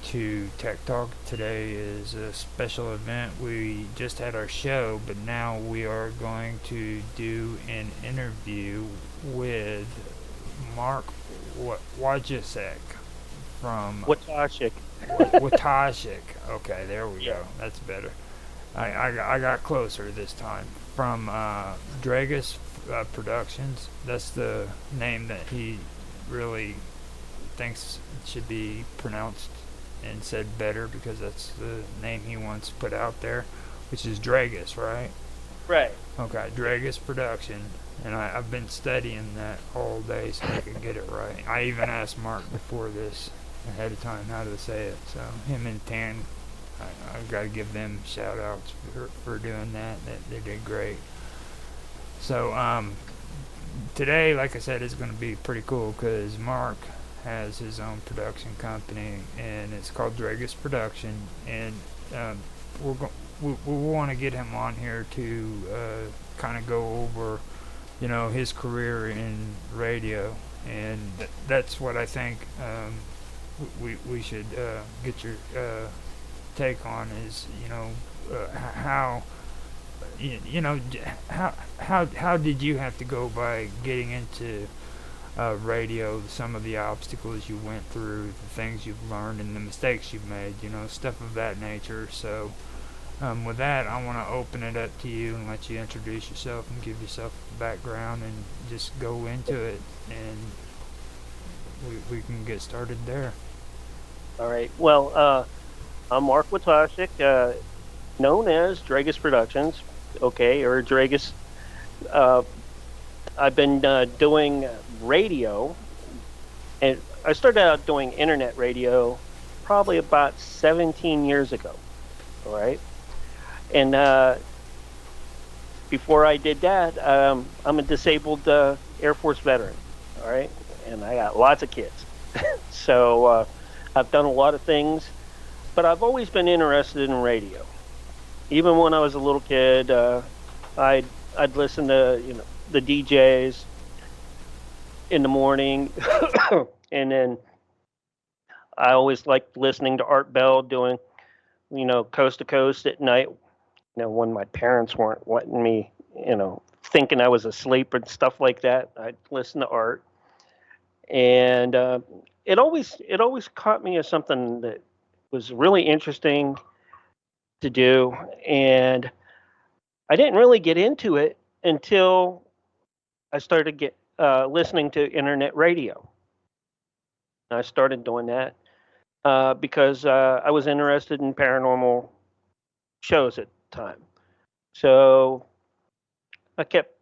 to Tech Talk. Today is a special event. We just had our show, but now we are going to do an interview with Mark Wojtazsek from Wojtazsek. Wojtazsek. Okay, there we Yeah. go. That's better. I got closer this time. From Dragus Productions. That's the name that he really thinks it should be pronounced and said better because that's the name he wants put out there, which is Dragus, right? Right. Okay, Dragus Production. And I've been studying that all day so I could get it right. I even asked Mark before this ahead of time how to say it. So him and Tan, I've got to give them shout outs for doing that. They did great. So today, like I said, is going to be pretty cool because Mark has his own production company and it's called Dragus Production, and um, we're go- we want to get him on here to kind of go over, his career in radio, and that's what I think we should get your take on is how how did you have to go by getting into radio, some of the obstacles you went through, the things you've learned, and the mistakes you've made, stuff of that nature. So, with that, I want to open it up to you and let you introduce yourself and give yourself a background and just go into it, and we can get started there. All right. Well, I'm Mark Wojtazsek, known as Dragus Productions, okay, or Dragus. Uh, I've been doing radio, and I started out doing internet radio probably about 17 years ago. All right. And before I did that, I'm a disabled Air Force veteran. All right. And I got lots of kids. So I've done a lot of things, but I've always been interested in radio. Even when I was a little kid, I'd I'd listen to the DJs in the morning, and then I always liked listening to Art Bell doing coast to coast at night. When my parents weren't letting me, thinking I was asleep and stuff like that, I'd listen to Art, and it always caught me as something that was really interesting to do, and I didn't really get into it until I started get listening to internet radio. I started doing that because I was interested in paranormal shows at the time. So I kept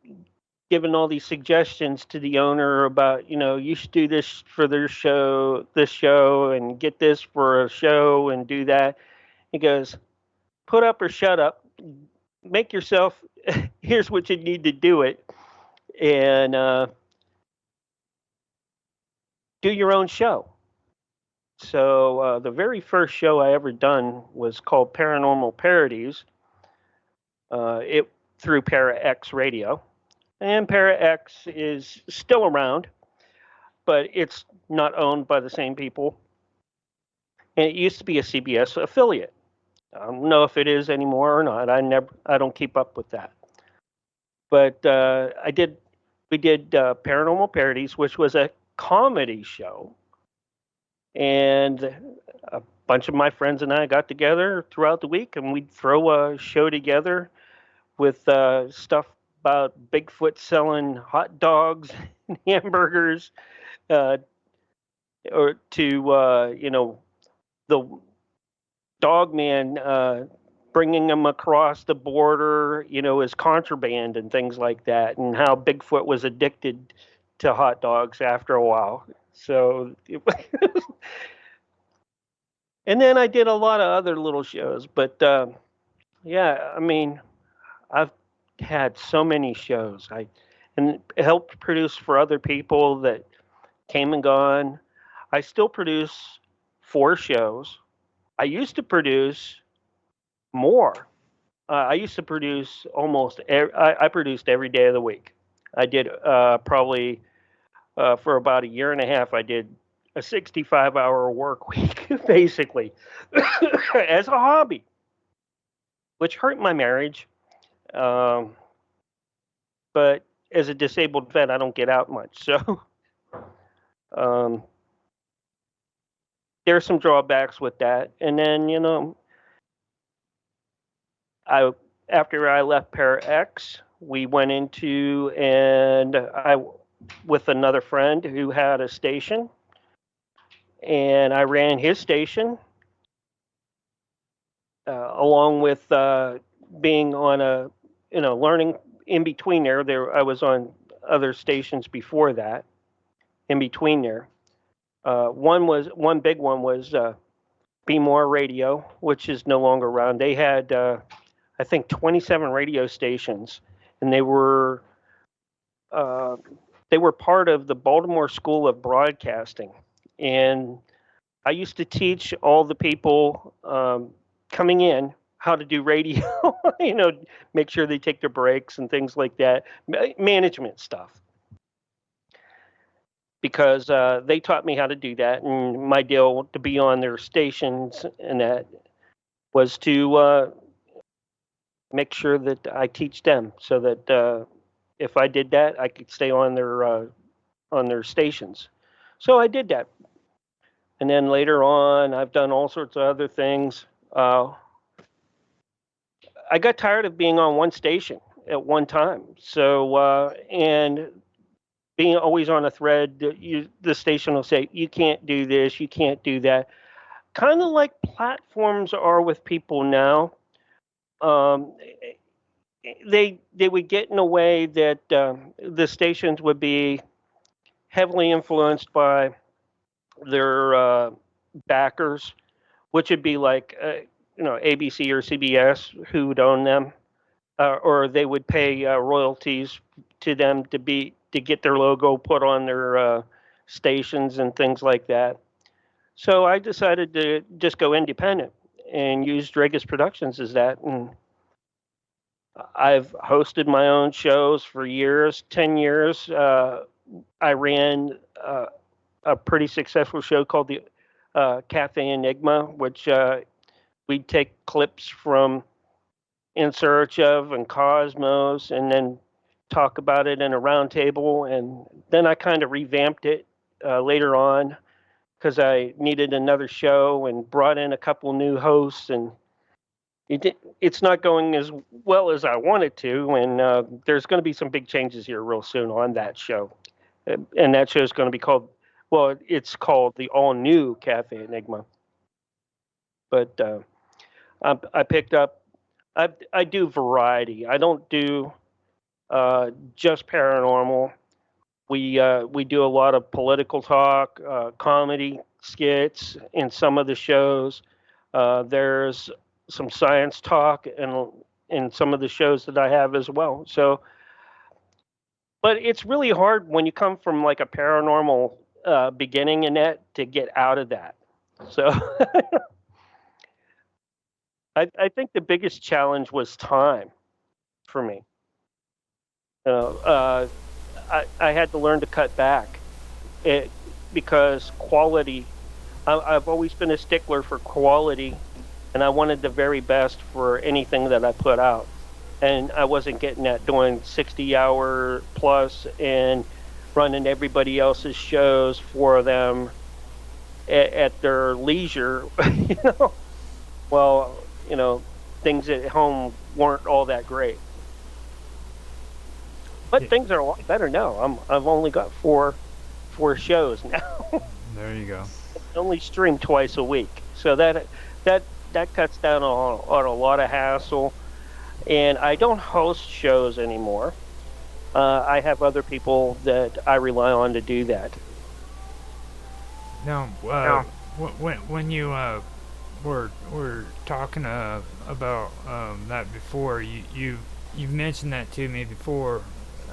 giving all these suggestions to the owner about, you should do this for this show, and get this for a show, and do that. He goes, put up or shut up. Make yourself. Here's what you need to do it, and do your own show. So the very first show I ever done was called Paranormal Parodies. It through Para X Radio, and Para X is still around, but it's not owned by the same people. And it used to be a CBS affiliate. I don't know if it is anymore or not. I don't keep up with that. But we did Paranormal Parodies, which was a comedy show, and a bunch of my friends and I got together throughout the week, and we'd throw a show together with stuff about Bigfoot selling hot dogs and hamburgers, uh, or to the dog man bringing them across the border, as contraband and things like that, and how Bigfoot was addicted to hot dogs after a while. So, and then I did a lot of other little shows, but yeah, I mean, I've had so many shows. I and helped produce for other people that came and gone. I still produce 4 shows. I used to produce more. I used to produce I produced every day of the week. I did probably for about a year and a half. I did a 65-hour work week, basically, as a hobby, which hurt my marriage. Um, but as a disabled vet, I don't get out much. So um, there's some drawbacks with that. And then, I after I left Para X, we went into and I with another friend who had a station, and I ran his station along with being on a learning in between there. I was on other stations before that. In between there, one big one was Be More Radio, which is no longer around. They had I think 27 radio stations, and uh, they were part of the Baltimore School of Broadcasting. And I used to teach all the people coming in how to do radio, make sure they take their breaks and things like that, management stuff. Because they taught me how to do that, and my deal to be on their stations and that was to make sure that I teach them, so that if I did that, I could stay on their stations. So I did that, and then later on, I've done all sorts of other things. I got tired of being on one station at one time, so and being always on a thread, the station will say you can't do this, you can't do that. Kind of like platforms are with people now. Um, they would get in a way that the stations would be heavily influenced by their backers, which would be like ABC or CBS who would own them, or they would pay royalties to them to get their logo put on their stations and things like that. So I decided to just go independent and use Dragus Productions as that. And I've hosted my own shows for years, 10 years. I ran a pretty successful show called the Cafe Enigma, which we'd take clips from In Search of and Cosmos and then talk about it in a roundtable. And then I kind of revamped it later on because I needed another show and brought in a couple new hosts, and it's not going as well as I wanted to. And there's going to be some big changes here real soon on that show. And that show is going to be called, well, it's called the all new Cafe Enigma. But I picked up, I do variety. I don't do just paranormal. We do a lot of political talk, comedy skits in some of the shows. There's some science talk in some of the shows that I have as well. So, but it's really hard when you come from like a paranormal beginning in that to get out of that. So I think the biggest challenge was time for me. I had to learn to cut back because quality. I've always been a stickler for quality, and I wanted the very best for anything that I put out. And I wasn't getting that doing 60-hour plus and running everybody else's shows for them at their leisure. Well, things at home weren't all that great. But things are a lot better now. I've only got four shows now. There you go. I only stream twice a week, so that cuts down on a lot of hassle. And I don't host shows anymore. I have other people that I rely on to do that. Now, when you were talking about that before, you've mentioned that to me before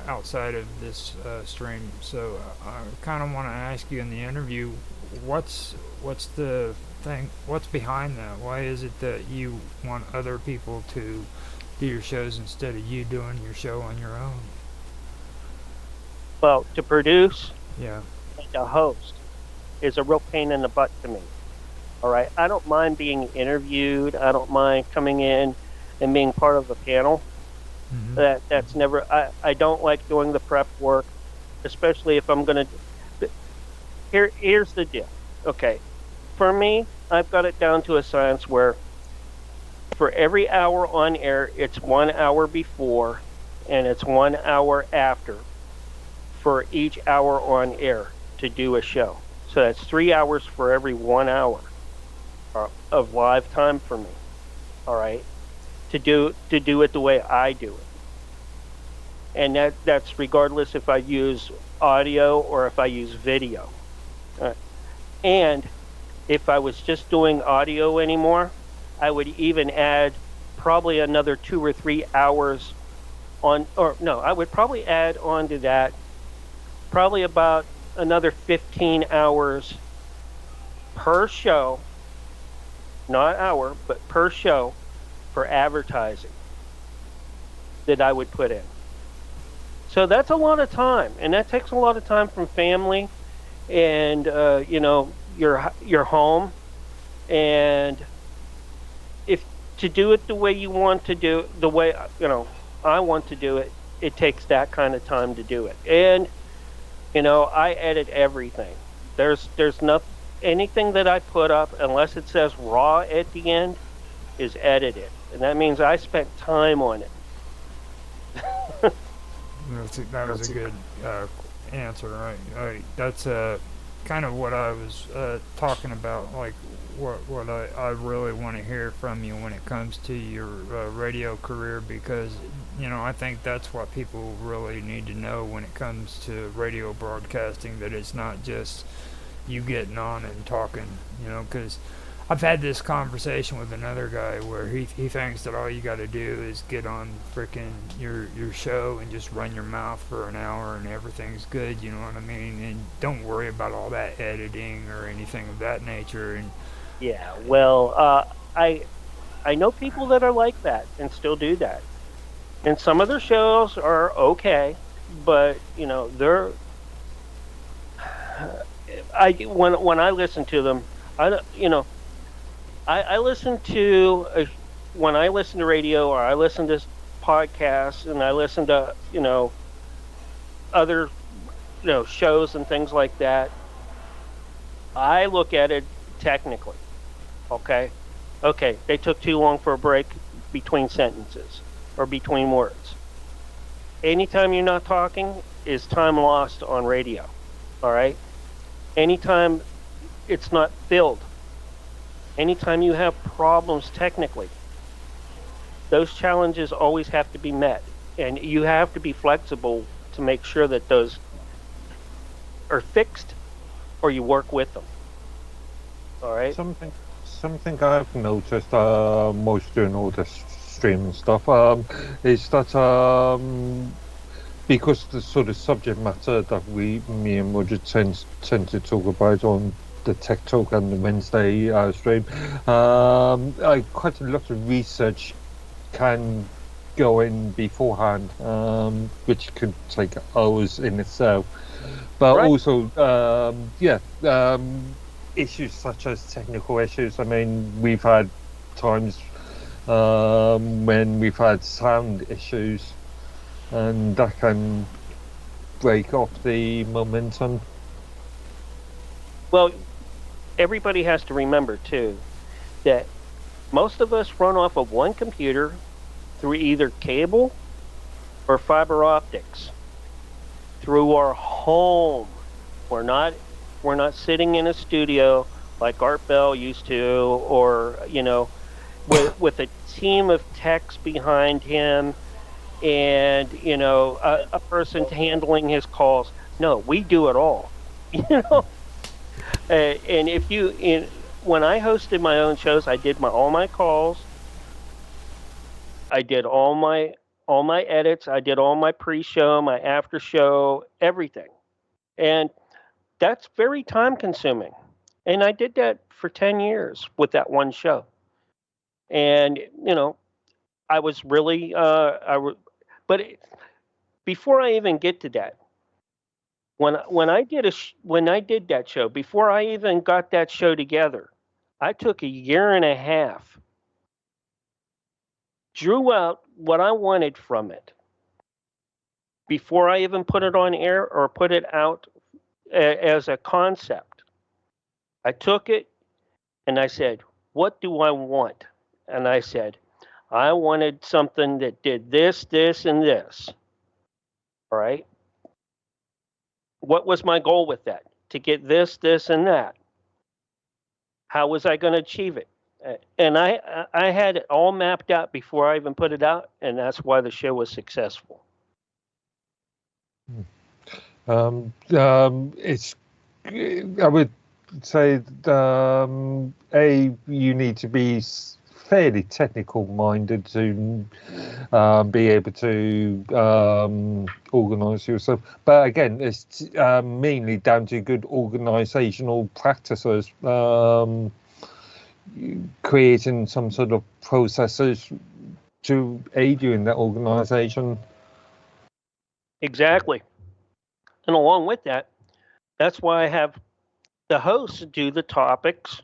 outside of this stream. So I kind of want to ask you in the interview, what's the thing? What's behind that? Why is it that you want other people to do your shows instead of you doing your show on your own? Well, to produce, Yeah, and to host. is a real pain in the butt to me. All right. I don't mind being interviewed. I don't mind coming in and being part of a panel. Mm-hmm. That's never. I don't like doing the prep work, especially if I'm gonna. Here's the deal. Okay, for me, I've got it down to a science where for every hour on air, it's 1 hour before, and it's 1 hour after for each hour on air to do a show. So that's 3 hours for every 1 hour of live time for me. All right, to do it the way I do it, and that's regardless if I use audio or if I use video. Uh, and if I was just doing audio anymore, I would even add probably another 2 or 3 hours on, or no, I would probably add on to that probably about another 15 hours per show, not hour, but per show for advertising that I would put in. So that's a lot of time, and that takes a lot of time from family and your home. And if to do it the way you want to do, the way I want to do it, it takes that kind of time to do it. And I edit everything. There's nothing, anything that I put up unless it says raw at the end is edited, and that means I spent time on it. That was a good answer, right? That's kind of what I was talking about, like what I really want to hear from you when it comes to your radio career, because I think that's what people really need to know when it comes to radio broadcasting, that it's not just you getting on and talking, because I've had this conversation with another guy where he thinks that all you got to do is get on frickin' your show and just run your mouth for an hour and everything's good, you know what I mean? And don't worry about all that editing or anything of that nature. And Yeah, well, I know people that are like that and still do that, and some of their shows are okay, but they're when I listen to them, I don't- you know I listen to when I listen to radio or I listen to podcasts and I listen to other shows and things like that. I look at it technically. Okay, okay, they took too long for a break between sentences or between words. Anytime you're not talking is time lost on radio. All right. Anytime it's not filled, anytime you have problems technically, those challenges always have to be met. And you have to be flexible to make sure that those are fixed or you work with them. All right. Something I've noticed most doing all this streaming stuff is that because the sort of subject matter that me and Roger tend to talk about on the Tech Talk and the Wednesday stream, quite a lot of research can go in beforehand, which could take hours in itself. But Right. also, issues such as technical issues. I mean, we've had times when we've had sound issues, and that can break off the momentum. Well, everybody has to remember too that most of us run off of one computer through either cable or fiber optics through our home. We're not sitting in a studio like Art Bell used to, or with a team of techs behind him and a person handling his calls. No, we do it all. you know and if you in when I hosted my own shows, I did all my calls, I did all my edits, I did all my pre-show, my after show, everything. And that's very time consuming. And I did that for 10 years with that one show. And I was really but before I even get to that, When I did that show, before I even got that show together, I took a year and a half, drew out what I wanted from it before I even put it on air or put it out as a concept. I took it and I said, "What do I want?" And I said, "I wanted something that did this, this, and this." All right. What was my goal with that? To get this, this, and that. How was I going to achieve it? And I had it all mapped out before I even put it out, and that's why the show was successful. It's, I would say, you need to be fairly technical minded to be able to organise yourself. But again, it's mainly down to good organisational practices, creating some sort of processes to aid you in that organisation. Exactly. And along with that, that's why I have the hosts do the topics.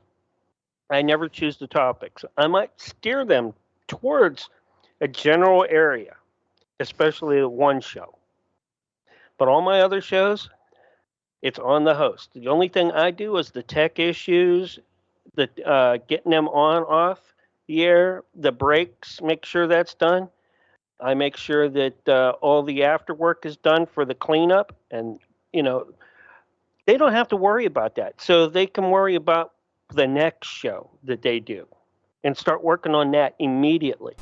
I never choose the topics. I might steer them towards a general area, especially the one show. But all my other shows, it's on the host. The only thing I do is the tech issues, the getting them on, off the air, the breaks, make sure that's done. I make sure that all the after work is done for the cleanup, and you know they don't have to worry about that. So they can worry about the next show that they do and start working on that immediately.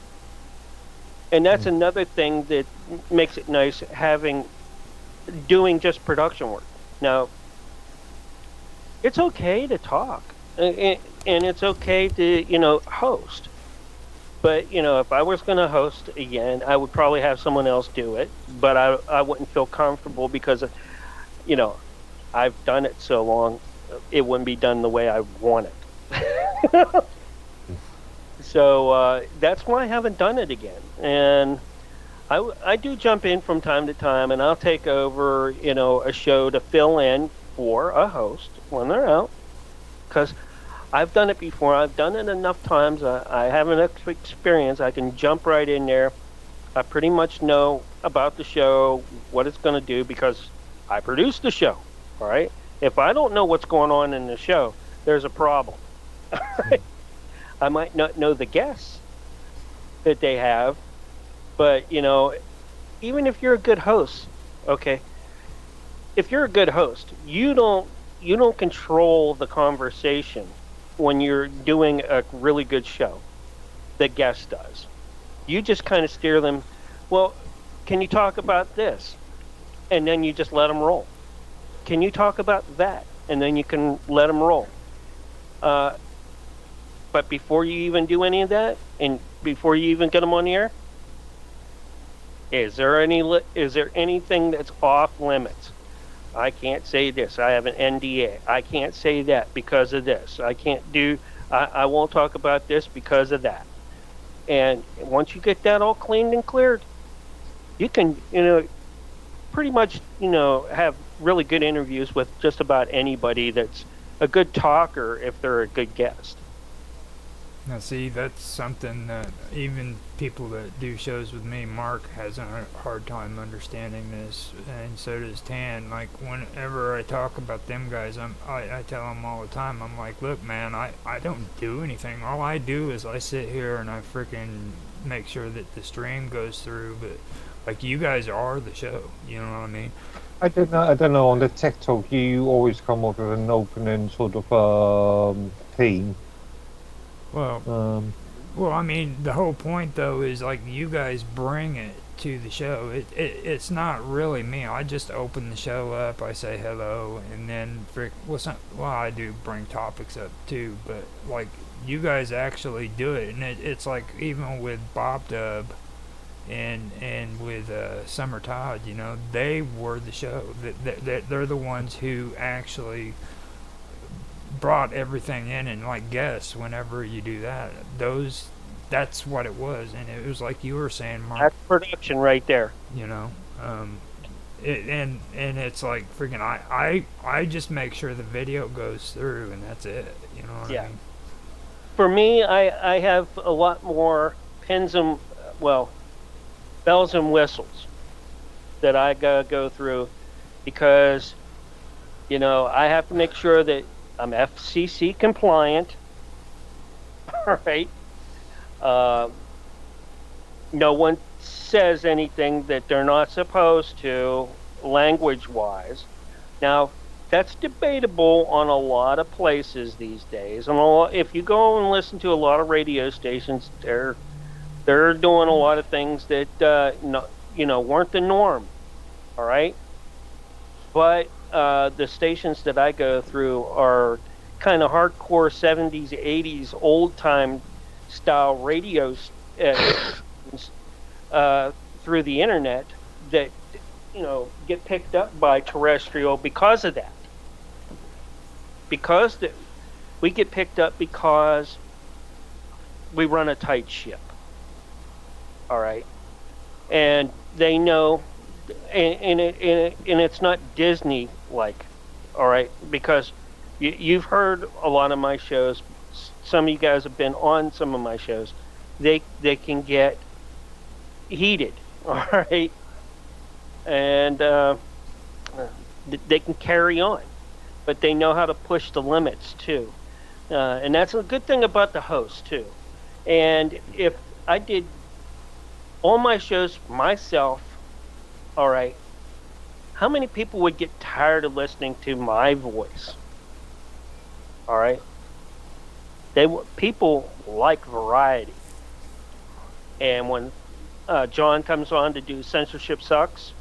And that's another thing that makes it nice doing just production work. Now, it's okay to talk and it's okay to, host. But, if I was going to host again, I would probably have someone else do it, but I wouldn't feel comfortable because, you know, I've done it so long, it wouldn't be done the way I want it. So that's why I haven't done it again. And I do jump in from time to time, and I'll take over, a show to fill in for a host when they're out. Because I've done it before. I've done it enough times. I have enough experience. I can jump right in there. I pretty much know about the show, what it's going to do, because I produced the show. All right. If I don't know what's going on in the show, there's a problem. I might not know the guests that they have, but even if you're a good host, okay, if you're a good host, you don't control the conversation when you're doing a really good show. The guest does. You just kind of steer them. Well, can you talk about this? And then you just let them roll. Can you talk about that? And then you can let them roll. But before you even do any of that, and before you even get them on the air, is there anything that's off limits? I can't say this. I have an NDA. I can't say that because of this. I won't talk about this because of that. And once you get that all cleaned and cleared, you can, pretty much, have really good interviews with just about anybody that's a good talker if they're a good guest. Now, see, that's something that even people that do shows with me, Mark has a hard time understanding this, and so does Tan. Like, whenever I talk about them guys, I tell them all the time, I'm like, look, man, I don't do anything. All I do is I sit here and I freaking make sure that the stream goes through, but, like, you guys are the show, you know what I mean? I don't know. On the Tech Talk, you always come up with an opening sort of theme. Well, I mean, the whole point though is like you guys bring it to the show. It's not really me. I just open the show up. I say hello, and then I do bring topics up too, but like you guys actually do it, and it's like even with Bob Dub and with Summer Todd, they were the show. They're the ones who actually brought everything in and like guests whenever you do that's what it was, and it was like you were saying, Mark. That's production right there. and it's like freaking I just make sure the video goes through and that's it. You know what Yeah. I mean? For me, I have a lot more pins and, well, bells and whistles that I go through because, I have to make sure that I'm FCC compliant. All right. Uh, no one says anything that they're not supposed to, language wise. Now, that's debatable on a lot of places these days. And if you go and listen to a lot of radio stations, they're doing a lot of things that weren't the norm. All right, but the stations that I go through are kind of hardcore 70s, 80s, old time style radios through the internet that get picked up by terrestrial because of that. We get picked up because we run a tight ship. All right, and they know, and it's not Disney like, all right, because you've heard a lot of my shows. Some of you guys have been on some of my shows. They can get heated, all right, and they can carry on, but they know how to push the limits too, and that's a good thing about the host too. And if I did all my shows myself, all right, how many people would get tired of listening to my voice? All right, people like variety, and when John comes on to do Censorship Sucks,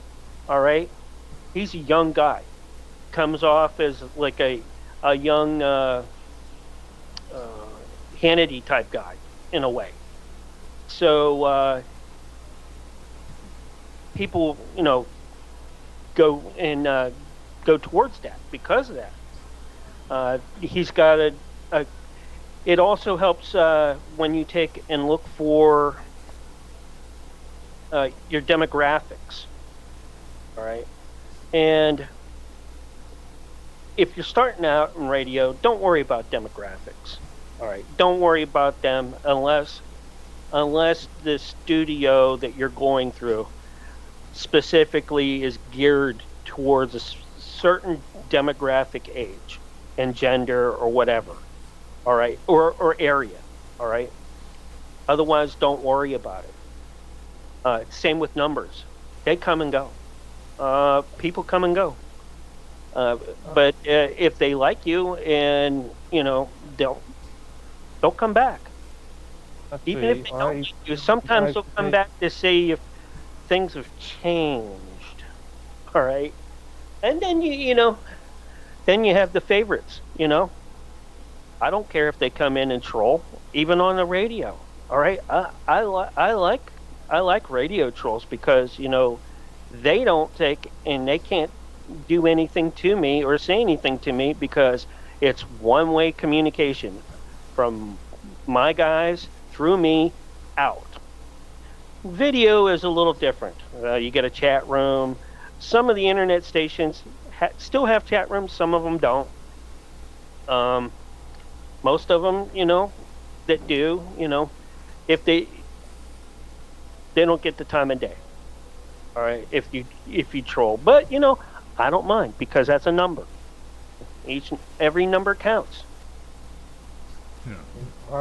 all right, he's a young guy, comes off as like a young Hannity type guy in a way. So people, go towards that because of that. He's got a. It also helps when you take and look for your demographics. All right, and if you're starting out in radio, don't worry about demographics. All right, don't worry about them unless the studio that you're going through specifically is geared towards a certain demographic age and gender or whatever, all right, or area, all right. Otherwise, don't worry about it. Same with numbers; they come and go. People come and go. But if they like you, and they'll come back. Even if they don't like you, sometimes they'll come back to say if things have changed. All right, and then then you have the favorites. I don't care if they come in and troll, even on the radio. All right, I like radio trolls because they don't take and they can't do anything to me or say anything to me because it's one-way communication from my guys through me out. Video is a little different. You get a chat room. Some of the internet stations still have chat rooms. Some of them don't. Most of them, that do, if they don't get the time of day. All right, if you troll, but I don't mind because that's a number. Every number counts. Yeah.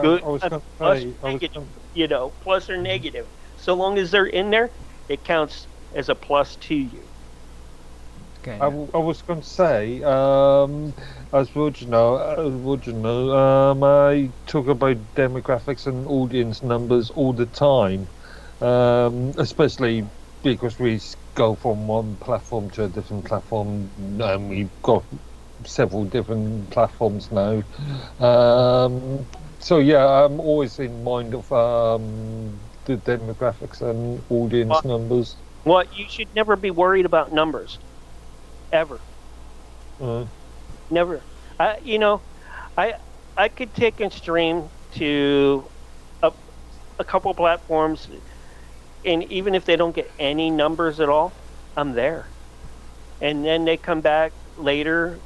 Good, I was gonna plus say, negative, plus or negative. So long as they're in there, it counts as a plus to you. Okay. I was going to say, as would you know, I talk about demographics and audience numbers all the time, especially because we go from one platform to a different platform, and we've got several different platforms now. So yeah, I'm always in mind of the demographics and audience numbers. Well, you should never be worried about numbers, ever. Never. I could take and stream to a couple platforms, and even if they don't get any numbers at all, I'm there. and then they come back later,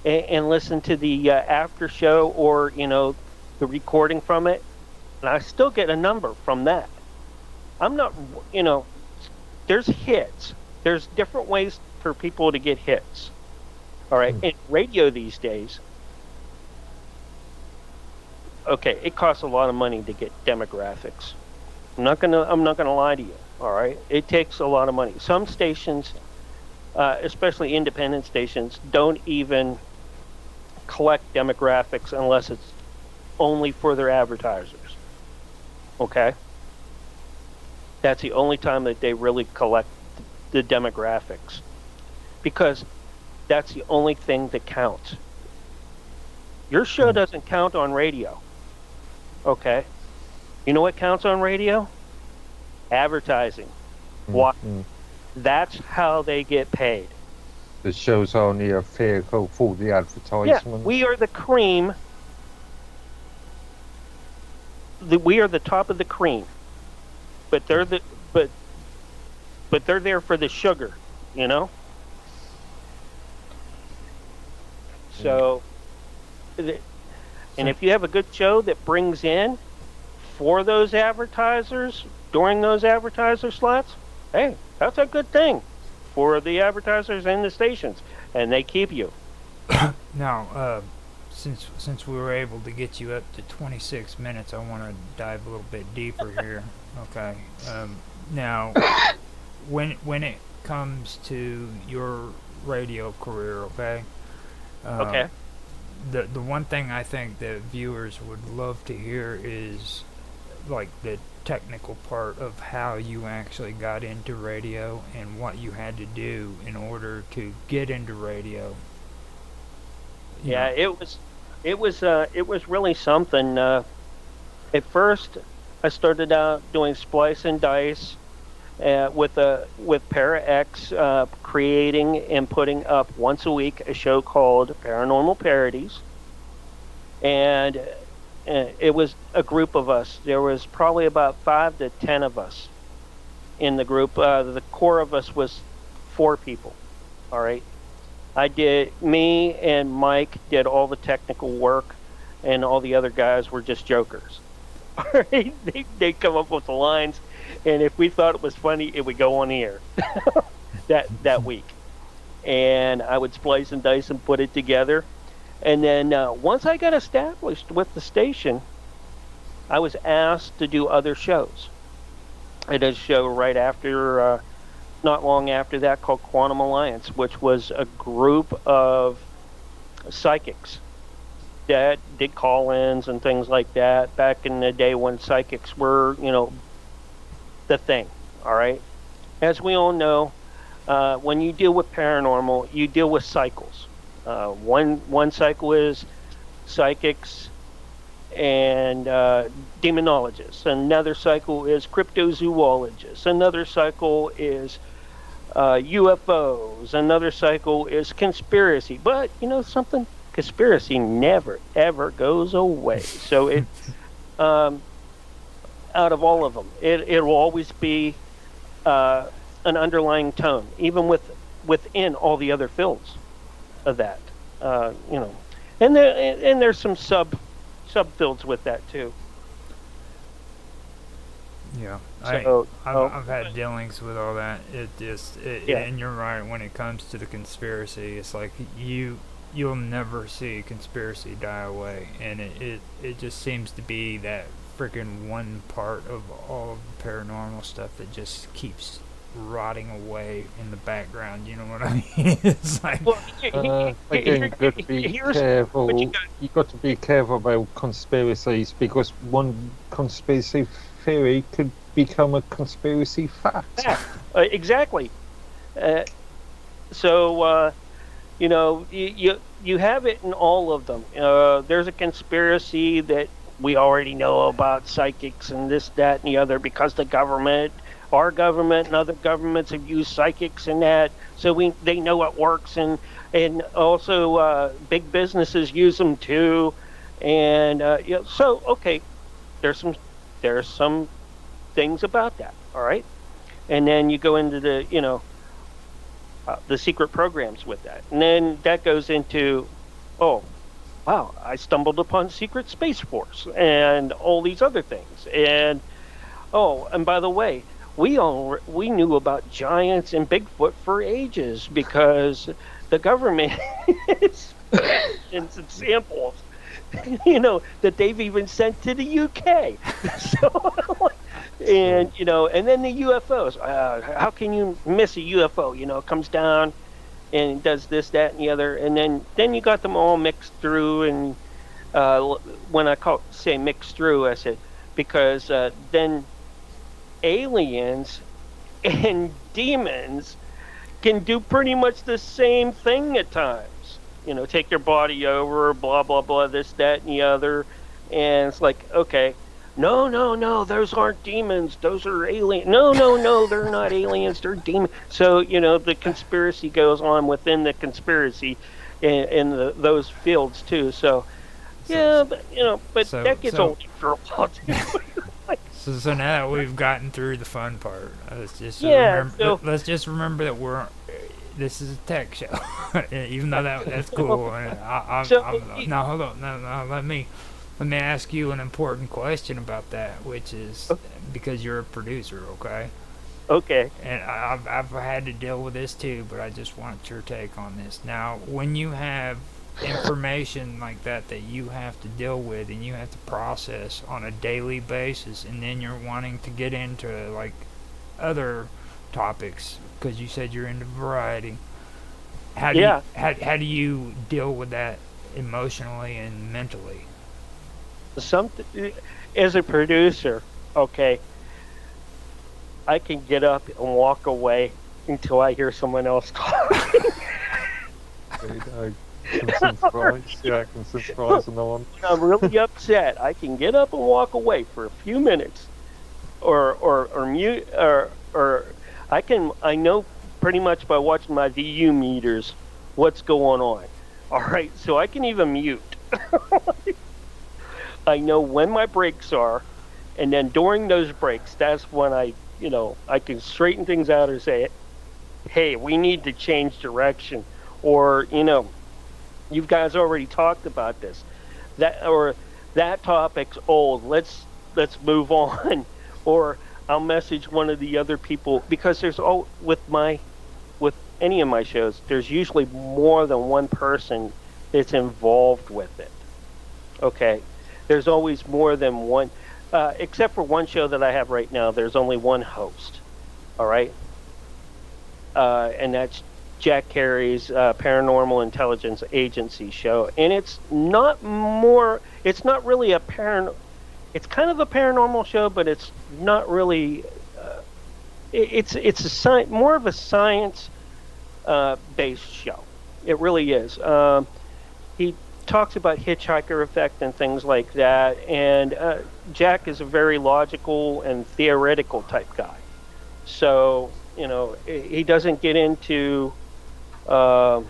and listen to the after show, or the recording from it, and I still get a number from that. I'm not, there's hits. There's different ways for people to get hits. All right, and radio these days, okay, it costs a lot of money to get demographics. I'm not gonna lie to you. All right, it takes a lot of money. Some stations, especially independent stations, don't even collect demographics unless it's only for their advertisers. Okay, that's the only time that they really collect the demographics, because that's the only thing that counts. Your show doesn't count on radio. Okay, you know what counts on radio? Advertising. Why? That's how they get paid. The show's only a vehicle for the advertisement. Yeah, we are the cream. We are the top of the cream, but they're they're there for the sugar, So, and if you have a good show that brings in for those advertisers during those advertiser slots, hey, that's a good thing for the advertisers and the stations, and they keep you. Now, since we were able to get you up to 26 minutes, I want to dive a little bit deeper here. Okay. Now, when it comes to your radio career, okay. Okay. The one thing I think that viewers would love to hear is like the technical part of how you actually got into radio and what you had to do in order to get into radio. Yeah, it was really something. At first, I started out doing splice and dice with Para X, creating and putting up once a week a show called Paranormal Parodies, and it was a group of us. There was probably about 5 to 10 of us in the group. The core of us was 4 people. All right. Me and Mike did all the technical work, and all the other guys were just jokers. All right. They'd come up with the lines, and if we thought it was funny, it would go on the air that week. And I would splice and dice and put it together. And then once I got established with the station, I was asked to do other shows. I did a show right after, not long after that, called Quantum Alliance, which was a group of psychics that did call-ins and things like that back in the day when psychics were, the thing. All right. As we all know, when you deal with paranormal, you deal with cycles. One cycle is psychics and demonologists. Another cycle is cryptozoologists. Another cycle is UFOs. Another cycle is conspiracy. But something, conspiracy never ever goes away. So it out of all of them, it will always be an underlying tone, even within all the other fields of that, and there's some sub fields with that too. Yeah, so, I've had dealings with all that. Yeah. And you're right. When it comes to the conspiracy, it's like you'll never see a conspiracy die away, and it just seems to be that freaking one part of all of the paranormal stuff that just keeps rotting away in the background. You know what I mean? It's like, again, you've got to be careful. You've got to be careful about conspiracies, because one conspiracy theory could become a conspiracy fact. Yeah, exactly. So you have it in all of them. There's a conspiracy that we already know about psychics and this, that, and the other, because our government and other governments have used psychics and that, so they know it works, and also big businesses use them too, and so okay, there's some things about that, all right, and then you go into the the secret programs with that. And then that goes into, oh, wow, I stumbled upon Secret Space Force and all these other things. And oh, and by the way, we knew about giants and Bigfoot for ages because the government is in some samples, that they've even sent to the UK. So, and then the UFOs. How can you miss a UFO? It comes down and does this, that, and the other, and then you got them all mixed through. And when I say mixed through, I said because then aliens and demons can do pretty much the same thing at times. Take your body over, blah blah blah, this, that, and the other, and it's like, okay, no, those aren't demons, those are aliens. No, they're not aliens, they're demons. So the conspiracy goes on within the conspiracy in those fields too. So yeah, but that gets old for a while too. So now that we've gotten through the fun part, let's just remember that this is a tech show, even though that's cool. Now hold on, no, let me ask you an important question about that, which is because you're a producer, okay? Okay. And I've had to deal with this too, but I just want your take on this. Now, when you have information like that you have to deal with and you have to process on a daily basis, and then you're wanting to get into like other topics because you said you're into variety, how do you deal with that emotionally and mentally? As a producer, okay, I can get up and walk away until I hear someone else talking. I can sympathize on that one. When I'm really upset, I can get up and walk away for a few minutes, or mute, or I know pretty much by watching my VU meters what's going on. All right, so I can even mute. I know when my breaks are, and then during those breaks, that's when I can straighten things out or say, hey, we need to change direction, or you guys already talked about this, that topic's old. Let's move on, or I'll message one of the other people, because there's with any of my shows, there's usually more than one person that's involved with it. Okay, there's always more than one, except for one show that I have right now. There's only one host. All right, and that's Jack Carey's Paranormal Intelligence Agency show, and it's not really it's kind of a paranormal show, but it's not really. It's more of a science based show. It really is. He talks about hitchhiker effect and things like that, and Jack is a very logical and theoretical type guy. So he doesn't get into the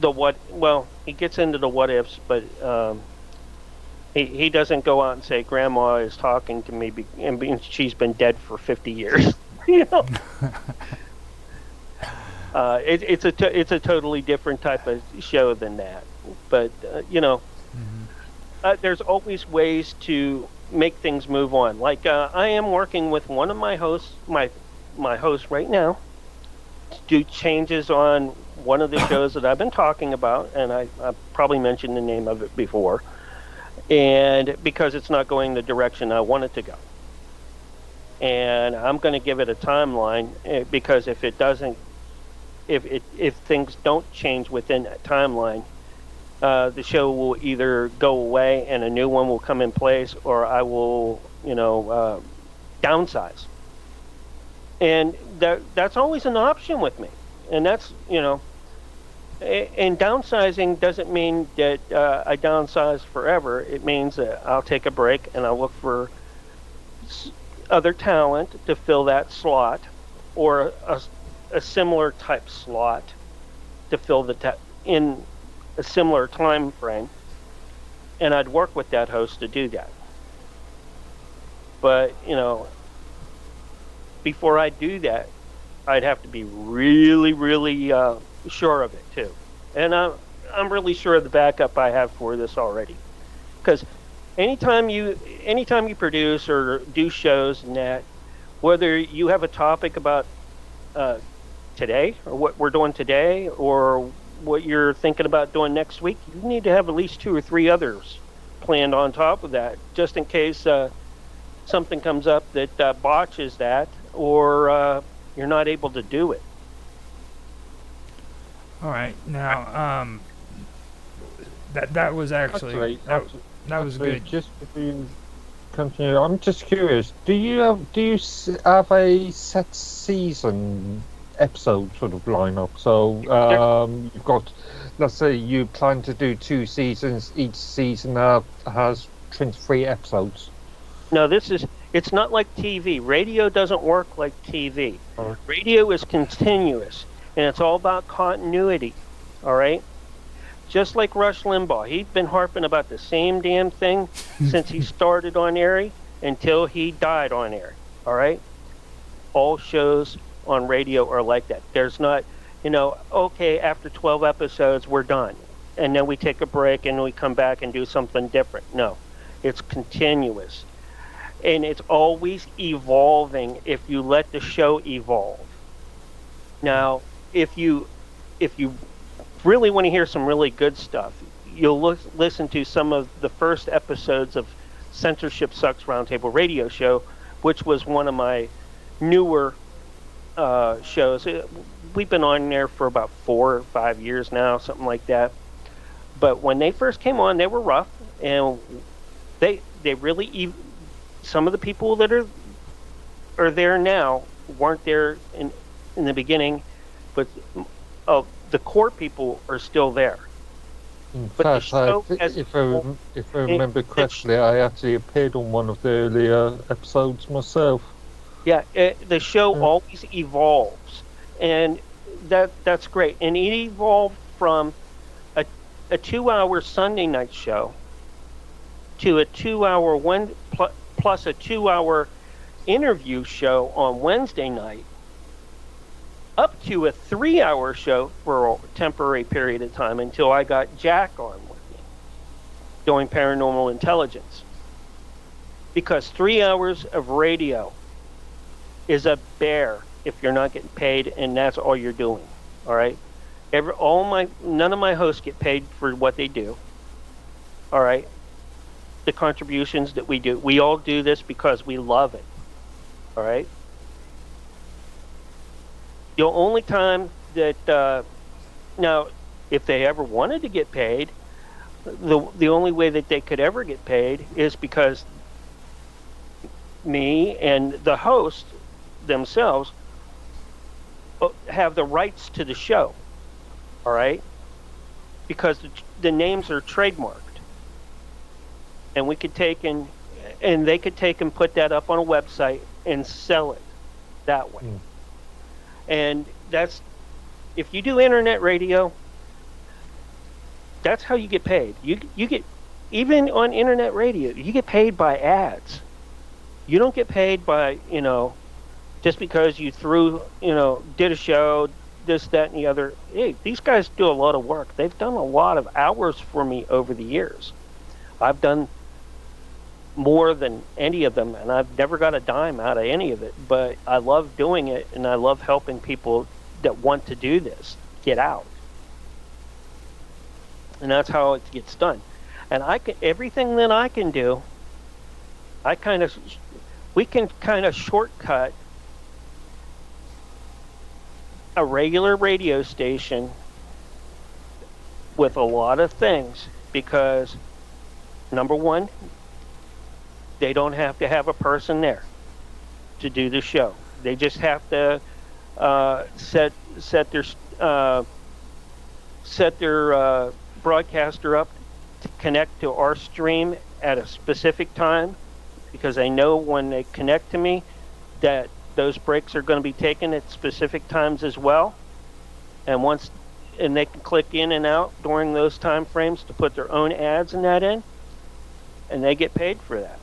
what. Well, he gets into the what ifs, but he doesn't go out and say Grandma is talking to me and she's been dead for 50 years. It's a totally different type of show than that. But there's always ways to make things move on. Like I am working with one of my hosts, my host right now, to do changes on one of the shows that I've been talking about, and I probably mentioned the name of it before, and because it's not going the direction I want it to go. And I'm going to give it a timeline, because if it doesn't, if things don't change within that timeline, the show will either go away and a new one will come in place, or I will, downsize. And that's always an option with me. And that's, and downsizing doesn't mean that I downsize forever. It means that I'll take a break and I'll look for other talent to fill that slot, or a similar type slot to fill in a similar time frame, and I'd work with that host to do that. But before I do that, I'd have to be really, really sure of it too. And I'm really sure of the backup I have for this already. Because anytime you produce or do shows and that, whether you have a topic about today or what we're doing today or what you're thinking about doing next week, you need to have at least 2 or 3 others planned on top of that, just in case something comes up that botches that, or you're not able to do it. All right, now that was actually that was good. Just before you continue, I'm just curious. Do you have a set season episode sort of lineup? So you've got, let's say, you plan to do 2 seasons. Each season has 23 episodes. No, it's not like TV. Radio doesn't work like TV. Oh. Radio is continuous, and it's all about continuity, all right? Just like Rush Limbaugh. He's been harping about the same damn thing since he started on air until he died on air, all right? All shows on radio are like that. There's not, okay, after 12 episodes, we're done. And then we take a break and we come back and do something different. No, it's continuous. And it's always evolving if you let the show evolve. Now, if you really want to hear some really good stuff, you'll listen to some of the first episodes of Censorship Sucks Roundtable Radio Show, which was one of my newer shows. We've been on there for about 4 or 5 years now, something like that. But when they first came on, they were rough, and they really some of the people that are there now weren't there in the beginning, but the core people are still there. In but fact, if I remember correctly, I actually appeared on one of the earlier episodes myself. Yeah, the show always evolves, and that's great. And it evolved from a 2-hour Sunday night show to a 2-hour plus a 2-hour interview show on Wednesday night, up to a 3-hour show for a temporary period of time until I got Jack on with me doing paranormal intelligence. Because 3 hours of radio is a bear if you're not getting paid, and that's all you're doing. All right? None of my hosts get paid for what they do. All right? The contributions that we do. We all do this because we love it. All right? The only time that now, if they ever wanted to get paid, the only way that they could ever get paid is because me and the host themselves have the rights to the show. All right, because the names are trademarked, and we could take and they could take and put that up on a website and sell it that way. And that's, if you do internet radio, that's how you get paid. You get, even on internet radio, you get paid by ads. You don't get paid by, just because you did a show, this, that, and the other. Hey, these guys do a lot of work. They've done a lot of hours for me over the years. I've done more than any of them, and I've never got a dime out of any of it, but I love doing it, and I love helping people that want to do this get out. And that's how it gets done. And everything that I can do, we can kind of shortcut a regular radio station with a lot of things, because number one, they don't have to have a person there to do the show. They just have to set their broadcaster up to connect to our stream at a specific time, because they know when they connect to me that those breaks are going to be taken at specific times as well. And they can click in and out during those time frames to put their own ads and that in, and they get paid for that.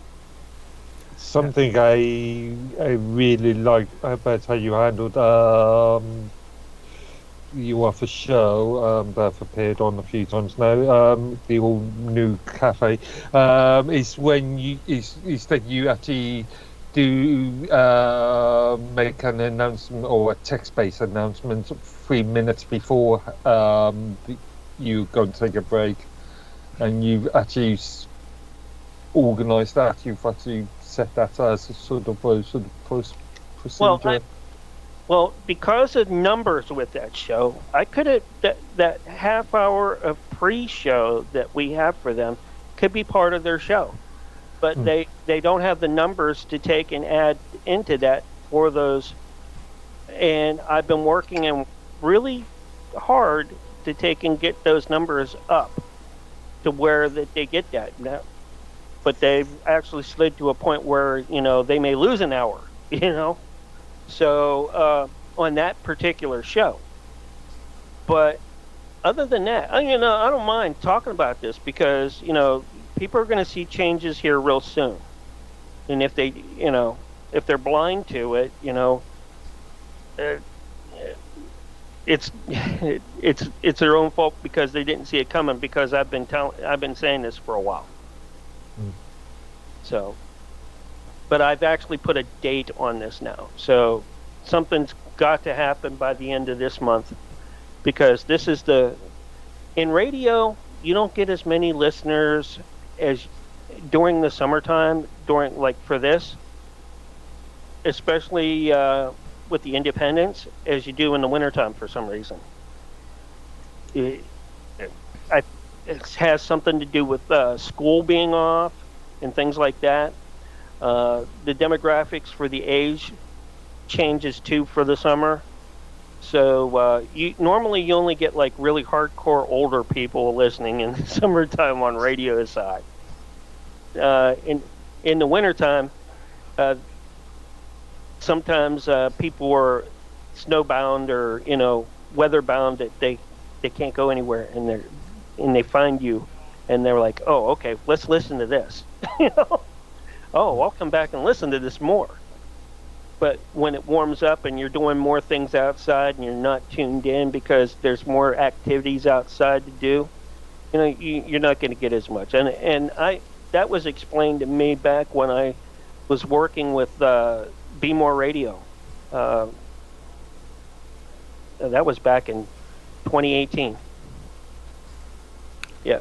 Something I really like about how you handled you off a show that I've appeared on a few times now, the all new cafe, is when is that you actually do make an announcement or a text-based announcement 3 minutes before you go and take a break, and you've actually organised that. You've actually set that as a sort of procedure. Well, because of numbers with that show, I could have that half hour of pre-show that we have for them could be part of their show, but they don't have the numbers to take and add into that for those. And I've been working in really hard to take and get those numbers up to where that they get that. Now, but they've actually slid to a point where they may lose an hour. So on that particular show. But other than that, I don't mind talking about this because people are going to see changes here real soon, and if they if they're blind to it, it's their own fault because they didn't see it coming. Because I've been saying this for a while. So. But I've actually put a date on this now. So something's got to happen by the end of this month, because this is in radio, you don't get as many listeners as during the summertime, for this, especially with the independents, as you do in the wintertime for some reason. It has something to do with school being off and things like that. The demographics for the age changes too for the summer. So you only get like really hardcore older people listening in the summertime on radio side. In the wintertime, sometimes people are snowbound or weatherbound that they can't go anywhere, and they find you, and they're like, oh, okay, let's listen to this. Oh, I'll come back and listen to this more. But when it warms up and you're doing more things outside and you're not tuned in because there's more activities outside to do, you're not going to get as much. And that was explained to me back when I was working with Be More Radio. That was back in 2018. Yeah.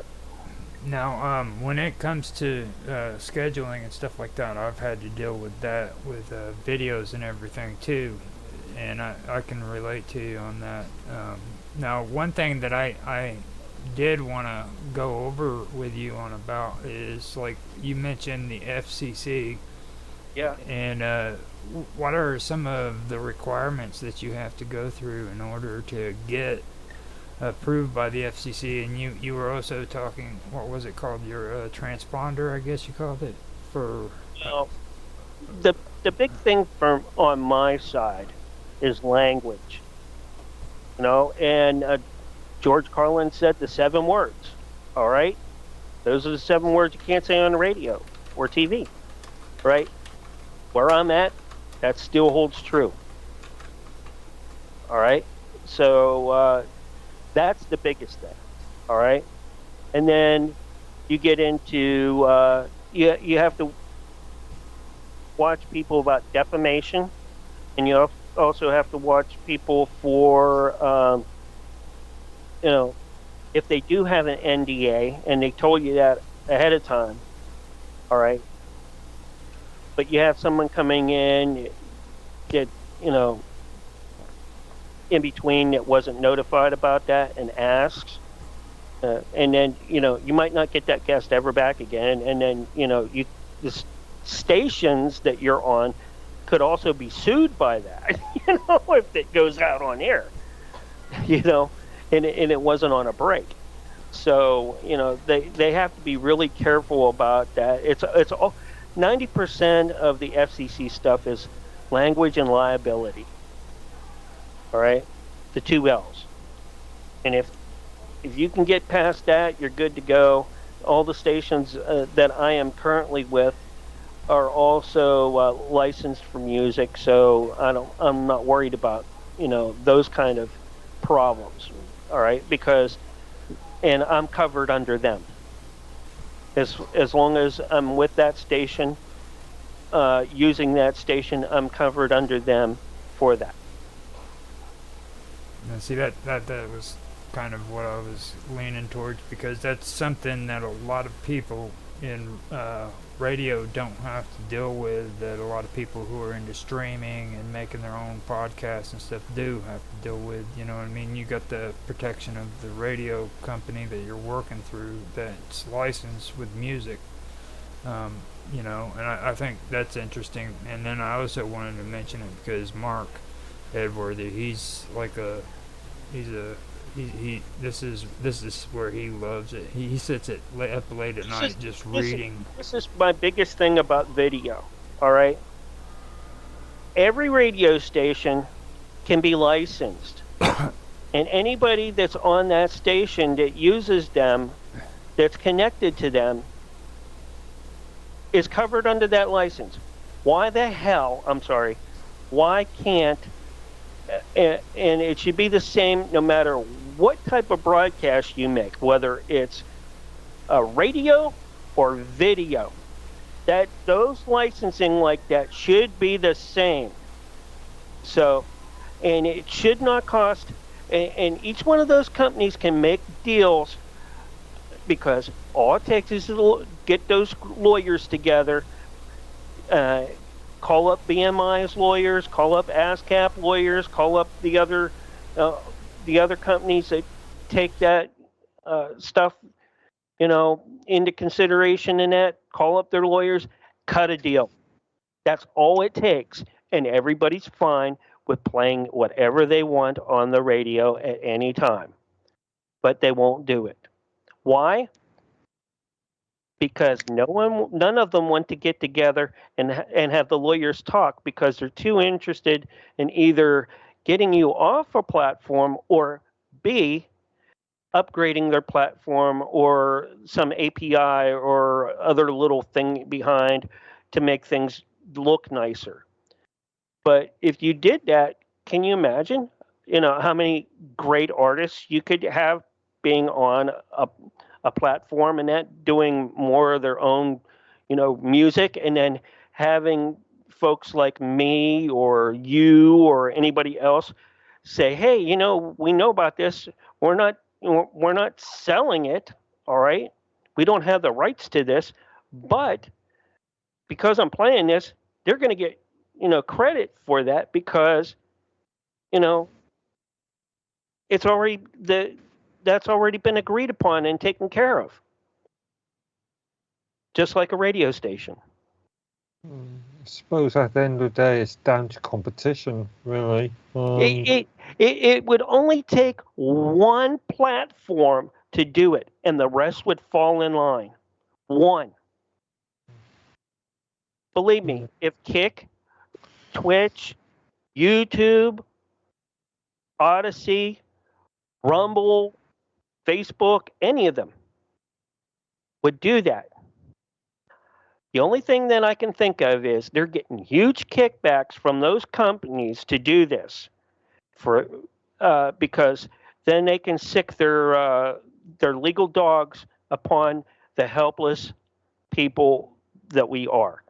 Now, when it comes to scheduling and stuff like that, I've had to deal with that with videos and everything too, and I can relate to you on that. Now, one thing that I did want to go over with you on about is, like, you mentioned the FCC. Yeah. And what are some of the requirements that you have to go through in order to get approved by the FCC? And you were also talking, what was it called, your transponder, I guess you called it, for the big thing on my side is language, and George Carlin said the 7 words. All right, those are the 7 words you can't say on the radio or TV, right? Where I'm at, that still holds true. All right, so that's the biggest thing, all right? And then you get into, you have to watch people about defamation, and you also have to watch people for, if they do have an NDA, and they told you that ahead of time, all right? But you have someone coming in, get, in between that wasn't notified about that and asks, and then you might not get that guest ever back again, and then the stations that you're on could also be sued by that, if it goes out on air, and it wasn't on a break. So they have to be really careful about that. It's all 90% of the FCC stuff is language and liability. All right, the 2 L's. And if you can get past that, you're good to go. All the stations that I am currently with are also licensed for music, so I'm not worried about those kind of problems. All right, because and I'm covered under them as long as I'm with that station, using that station, I'm covered under them for that. Now, see that was kind of what I was leaning towards because that's something that a lot of people in radio don't have to deal with. That a lot of people who are into streaming and making their own podcasts and stuff do have to deal with. You know what I mean? You got the protection of the radio company that you're working through that's licensed with music. Um, and I think that's interesting. And then I also wanted to mention it because Mark Edworthy, he's a he this is where he loves it. He sits up late at This night is just this reading. this is my biggest thing about video. All right, every radio station can be licensed, and anybody that's on that station that uses them, that's connected to them, is covered under that license. Why the hell? I'm sorry. Why can't and it should be the same no matter what type of broadcast you make, whether it's a radio or video. That those licensing like that should be the same. So, and it should not cost. And each one of those companies can make deals because all it takes is to get those lawyers together, uh, call up BMI's lawyers, call up ASCAP lawyers, call up uh, the other companies that take that stuff, into consideration in that. Call up their lawyers, cut a deal. That's all it takes, and everybody's fine with playing whatever they want on the radio at any time. But they won't do it. Why? Because none of them want to get together and have the lawyers talk because they're too interested in either getting you off a platform or B, upgrading their platform or some API or other little thing behind to make things look nicer. But if you did that, can you imagine, how many great artists you could have being on a platform and that doing more of their own, music and then having folks like me or you or anybody else say, "Hey, we know about this. We're not selling it, all right? We don't have the rights to this, but because I'm playing this, they're going to get, credit for that because, you know, it's already that's already been agreed upon and taken care of, just like a radio station." I suppose at the end of the day, it's down to competition, really. It would only take one platform to do it, and the rest would fall in line. One. Believe me, if Kick, Twitch, YouTube, Odyssey, Rumble, Facebook, any of them would do that. The only thing that I can think of is they're getting huge kickbacks from those companies to do this for because then they can sick their legal dogs upon the helpless people that we are.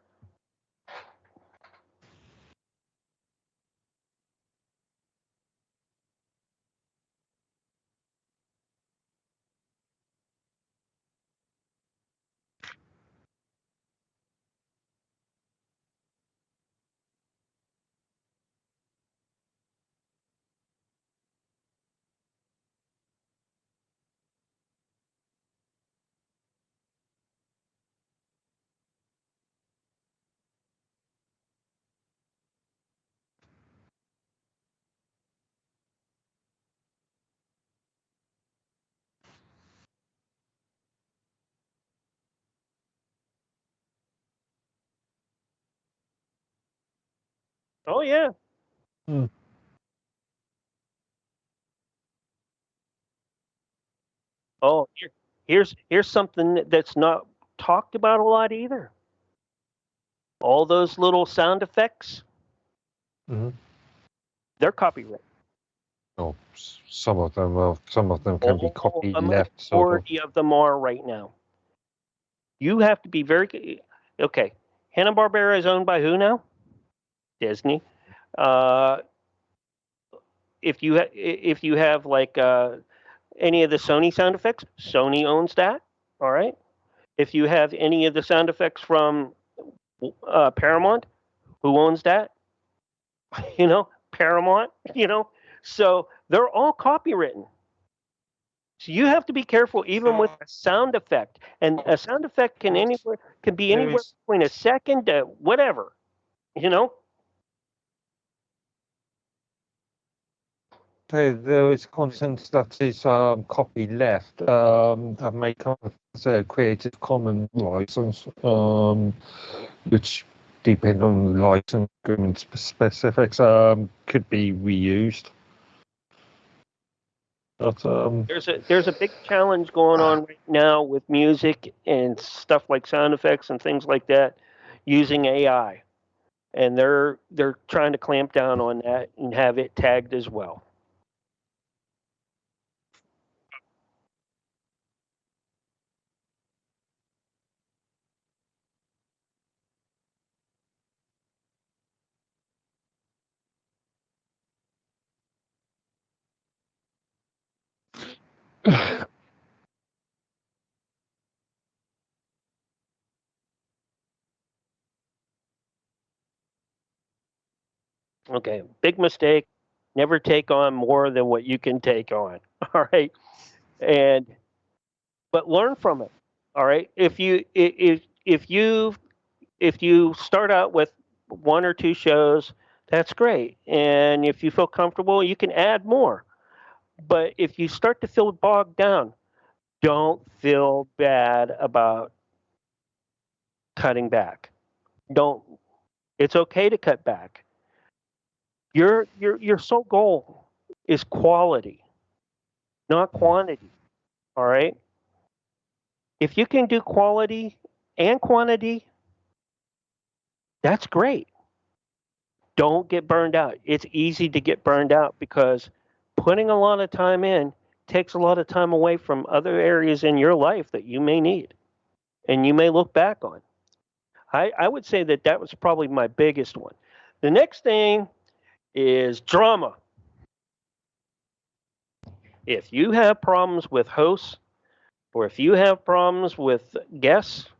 Oh yeah. Mm. Oh, here's something that's not talked about a lot either. all those little sound effects, they're copyrighted. Oh, some of them can be copied A left. Sort of. majority of them are right now. You have to be very okay. Hanna-Barbera is owned by who now? Disney. If you have like any of the Sony sound effects, Sony owns that. All right. If you have any of the sound effects from Paramount, who owns that? Paramount. So they're all copywritten. So you have to be careful, even with a sound effect. And a sound effect can be anywhere between a second to whatever. There is content that is copy left that may come as a Creative Commons license, which, depending on the license agreement specifics, could be reused. But, there's a big challenge going on right now with music and stuff like sound effects and things like that using AI, and they're trying to clamp down on that and have it tagged as well. Okay, big mistake. Never take on more than what you can take on. All right, but learn from it. All right, if you start out with one or two shows, that's great, and if you feel comfortable, you can add more. But if you start to feel bogged down, don't feel bad about cutting back. Don't. It's okay to cut back. Your sole goal is quality, not quantity. All right. If you can do quality and quantity, that's great. Don't get burned out. It's easy to get burned out because putting a lot of time in takes a lot of time away from other areas in your life that you may need and you may look back on. I would say that was probably my biggest one. The next thing is drama. If you have problems with hosts or if you have problems with guests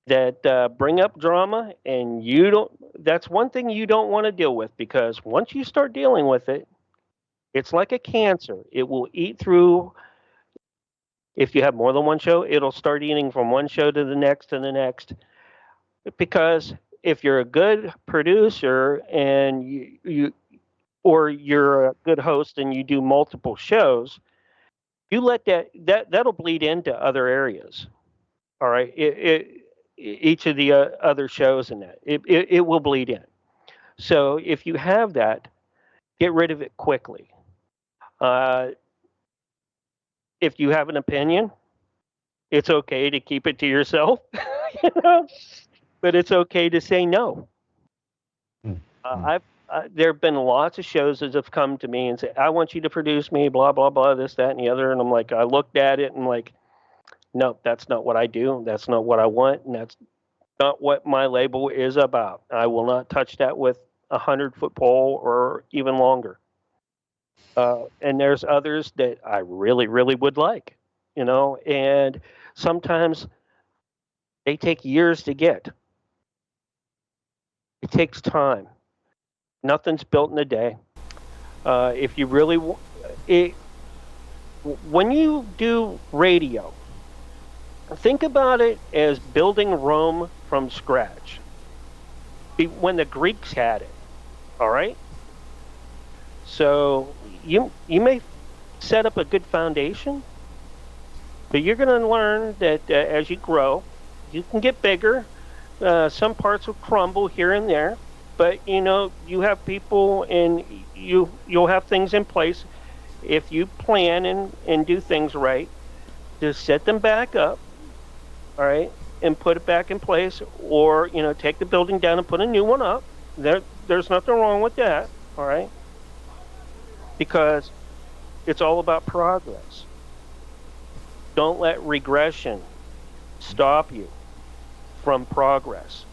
that bring up drama and that's one thing you don't want to deal with, because once you start dealing with it, it's like a cancer. It will eat through. If you have more than one show, it'll start eating from one show to the next and the next. Because if you're a good producer and you're a good host and you do multiple shows, you let that'll bleed into other areas. All right, each of the other shows in that it will bleed in. So if you have that, get rid of it quickly. If you have an opinion, it's okay to keep it to yourself, but it's okay to say no. There have been lots of shows that have come to me and say, "I want you to produce me," blah blah blah, this, that, and the other, and I'm like, I looked at it and like, no, that's not what I do. That's not what I want, and that's not what my label is about. I will not touch that with 100-foot pole or even longer. And there's others that I really, really would like, and sometimes they take years to get. It takes time. Nothing's built in a day. If you really, when you do radio, think about it as building Rome from scratch. When the Greeks had it, all right? So you may set up a good foundation, but you're going to learn that as you grow, you can get bigger. Some parts will crumble here and there, but you have people and you'll have things in place if you plan and do things right to set them back up. All right, and put it back in place, or take the building down and put a new one up. There's nothing wrong with that, all right? Because it's all about progress. Don't let regression stop you from progress.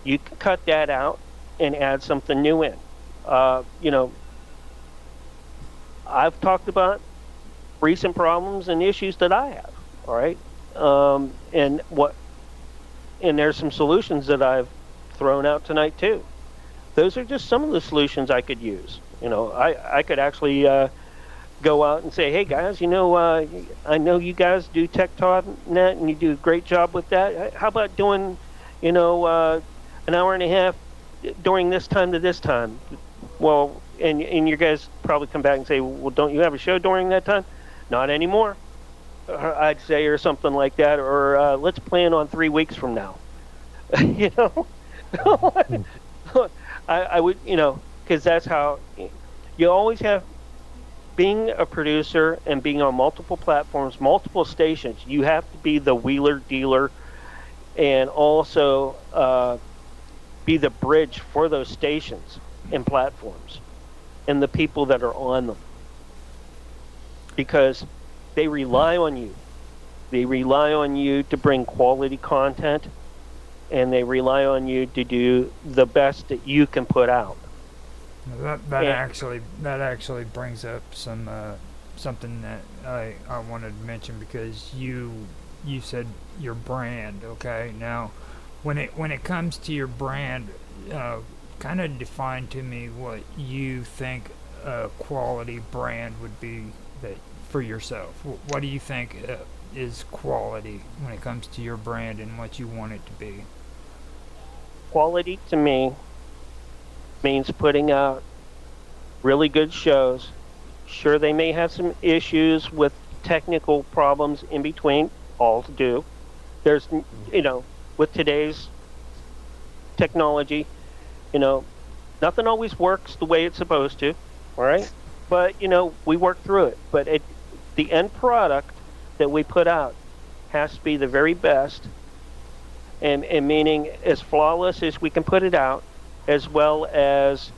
You can cut that out and add something new in. I've talked about recent problems and issues that I have, all right? And there's some solutions that I've thrown out tonight too. Those are just some of the solutions I could use. I could actually go out and say, hey guys, I know you guys do TechTalk.net and you do a great job with that. How about doing, an hour and a half during this time to this time? Well, and you guys probably come back and say, well, don't you have a show during that time? Not anymore, I'd say, or something like that. Or let's plan on 3 weeks from now. I would, because that's how you always have. Being a producer and being on multiple platforms, multiple stations, you have to be the wheeler dealer and also be the bridge for those stations and platforms and the people that are on them, because they rely on you. They rely on you to bring quality content, and they rely on you to do the best that you can put out. That actually brings up something that I wanted to mention, because you said your brand. Okay, now when it comes to your brand, kind of define to me what you think a quality brand would be that for yourself. What do you think is quality when it comes to your brand and what you want it to be? Quality to me means putting out really good shows. Sure, they may have some issues with technical problems in between. All do. There's, with today's technology, nothing always works the way it's supposed to, all right? But, we work through it. But the end product that we put out has to be the very best, and meaning as flawless as we can put it out, as well as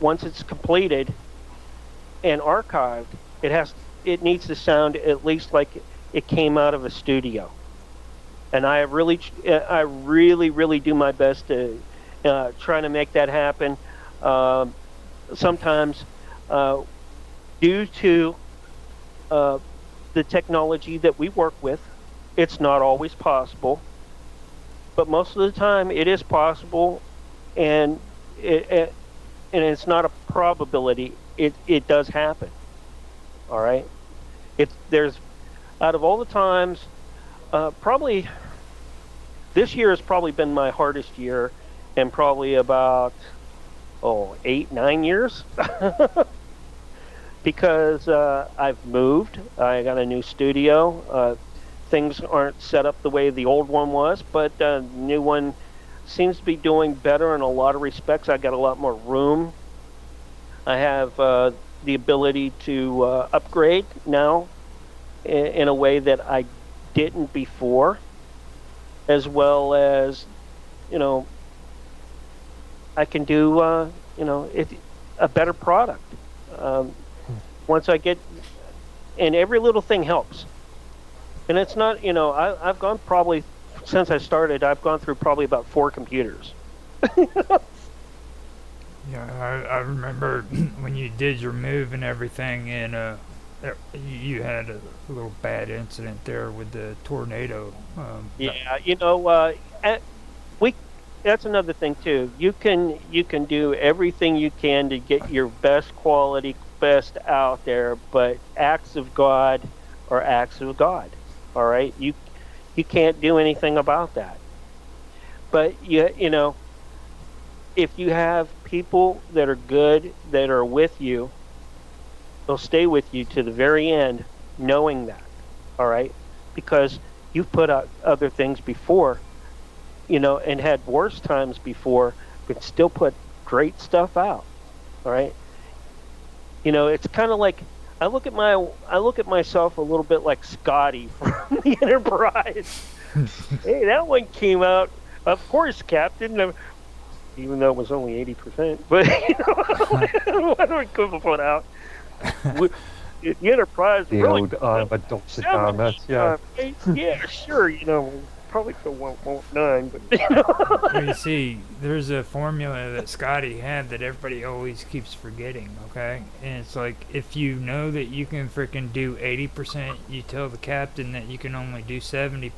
once it's completed and archived, it needs to sound at least like it came out of a studio. And I really do my best to try to make that happen. Sometimes, due to the technology that we work with, it's not always possible. But most of the time, it is possible, and it's not a probability. It does happen. All right. There's out of all the times, probably this year has probably been my hardest year, and probably about 8-9 years, because I've moved. I got a new studio. Things aren't set up the way the old one was, but the new one seems to be doing better in a lot of respects. I got a lot more room. I have the ability to upgrade now in a way that I didn't before, as well as, I can do, a better product. Once I get, and every little thing helps. And it's not, I've gone probably, since I started, I've gone through probably about 4 computers. Yeah, I remember when you did your move and everything, and you had a little bad incident there with the tornado. That's another thing too. You can do everything you can to get your best quality, best out there, but acts of God are acts of God. All right, you can't do anything about that. But if you have people that are good, that are with you, they'll stay with you to the very end, knowing that. All right, because you've put out other things before, and had worse times before, but still put great stuff out. All right, it's kind of like I look at myself a little bit like Scotty from the Enterprise. Hey, that one came out. Of course, Captain. Even though it was only 80%, but what do we put out? The Enterprise The really old adopted armor, yeah. yeah, sure. Probably for 1.9, but Well, you see, there's a formula that Scotty had that everybody always keeps forgetting, okay? And it's like, if you know that you can freaking do 80%, you tell the captain that you can only do 70%.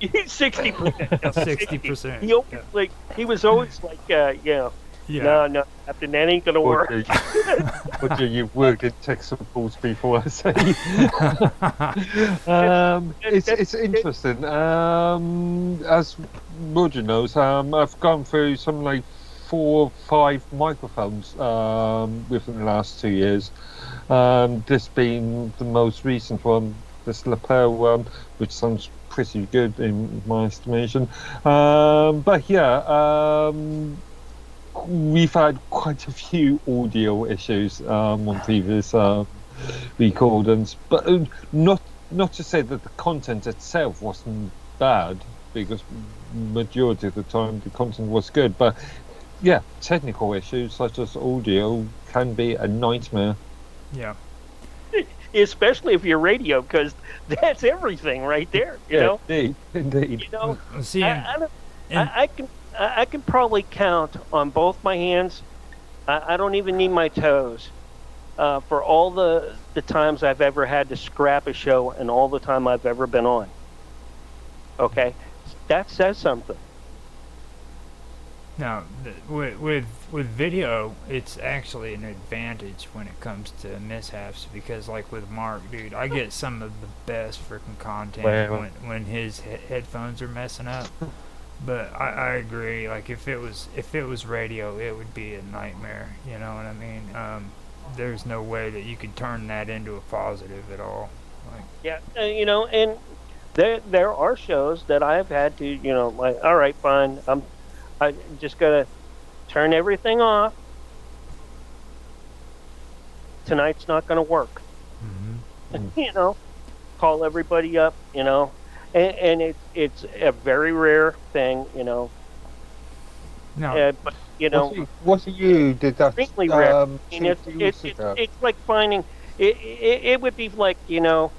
60%, 60%. He was always like, Yeah. no, Captain, that ain't gonna work. Roger, you've worked in tech support before, I say. It's interesting. As Roger knows, I've gone through some like 4 or 5 microphones within the last 2 years. This being the most recent one, this lapel one, which sounds pretty good in my estimation. But yeah. We've had quite a few audio issues on previous recordings, but not to say that the content itself wasn't bad, because majority of the time the content was good. But yeah, technical issues such as audio can be a nightmare. Yeah. Especially if you're radio, because that's everything right there. You know. Indeed. See, I can probably count on both my hands. I don't even need my toes for all the times I've ever had to scrap a show and all the time I've ever been on. Okay, that says something. Now, with video, it's actually an advantage when it comes to mishaps, because like with Mark, dude, I get some of the best freaking content when his headphones are messing up. But I agree. Like if it was radio, it would be a nightmare. You know what I mean? There's no way that you could turn that into a positive at all. Like, yeah, and there are shows that I've had to, like, all right, fine, I just gotta turn everything off. Tonight's not gonna work. Mm-hmm. Call everybody up. And it's a very rare thing, no. But what do you did that? Extremely rare. I mean, 2 years ago? it's like finding. It would be like finding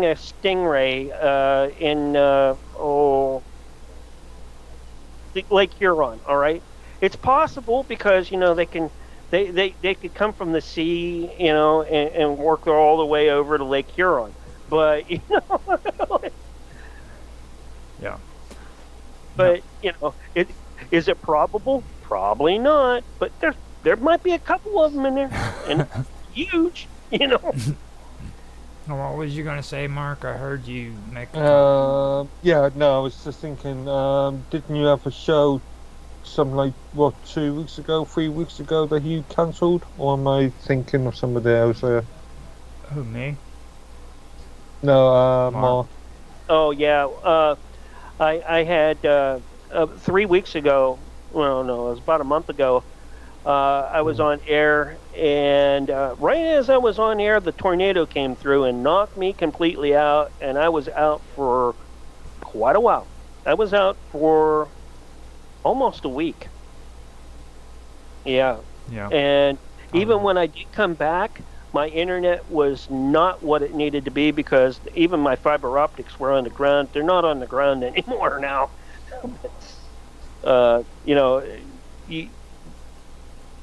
a stingray in Lake Huron. All right, it's possible because they could come from the sea, and work all the way over to Lake Huron. But yeah. But is it probable? Probably not. But there might be a couple of them in there, and huge. What was you gonna say, Mark? I heard you make. Yeah, no, I was just thinking. Didn't you have a show, some like 2 weeks ago, 3 weeks ago that you cancelled, or am I thinking of somebody else there? Who, me? No, Mark. Oh yeah, I had 3 weeks ago. Well, no, it was about a month ago. I was on air, and right as I was on air, the tornado came through and knocked me completely out, and I was out for quite a while. I was out for almost a week. Yeah. Yeah. And even when I did come back, my internet was not what it needed to be, because even my fiber optics were on the ground. They're not on the ground anymore now.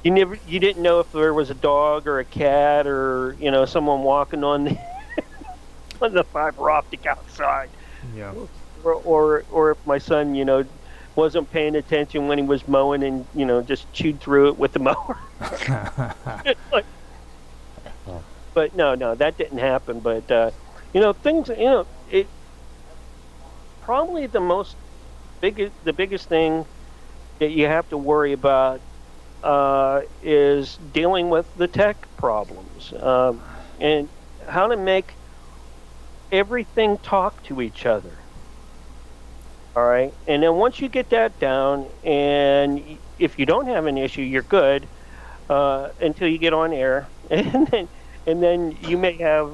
You didn't know if there was a dog or a cat or someone walking on the on the fiber optic outside. Yeah. Or if my son wasn't paying attention when he was mowing and just chewed through it with the mower. But no, that didn't happen. But things. It probably the biggest thing that you have to worry about is dealing with the tech problems and how to make everything talk to each other. All right, and then once you get that down, and if you don't have an issue, you're good until you get on air, and and then you may have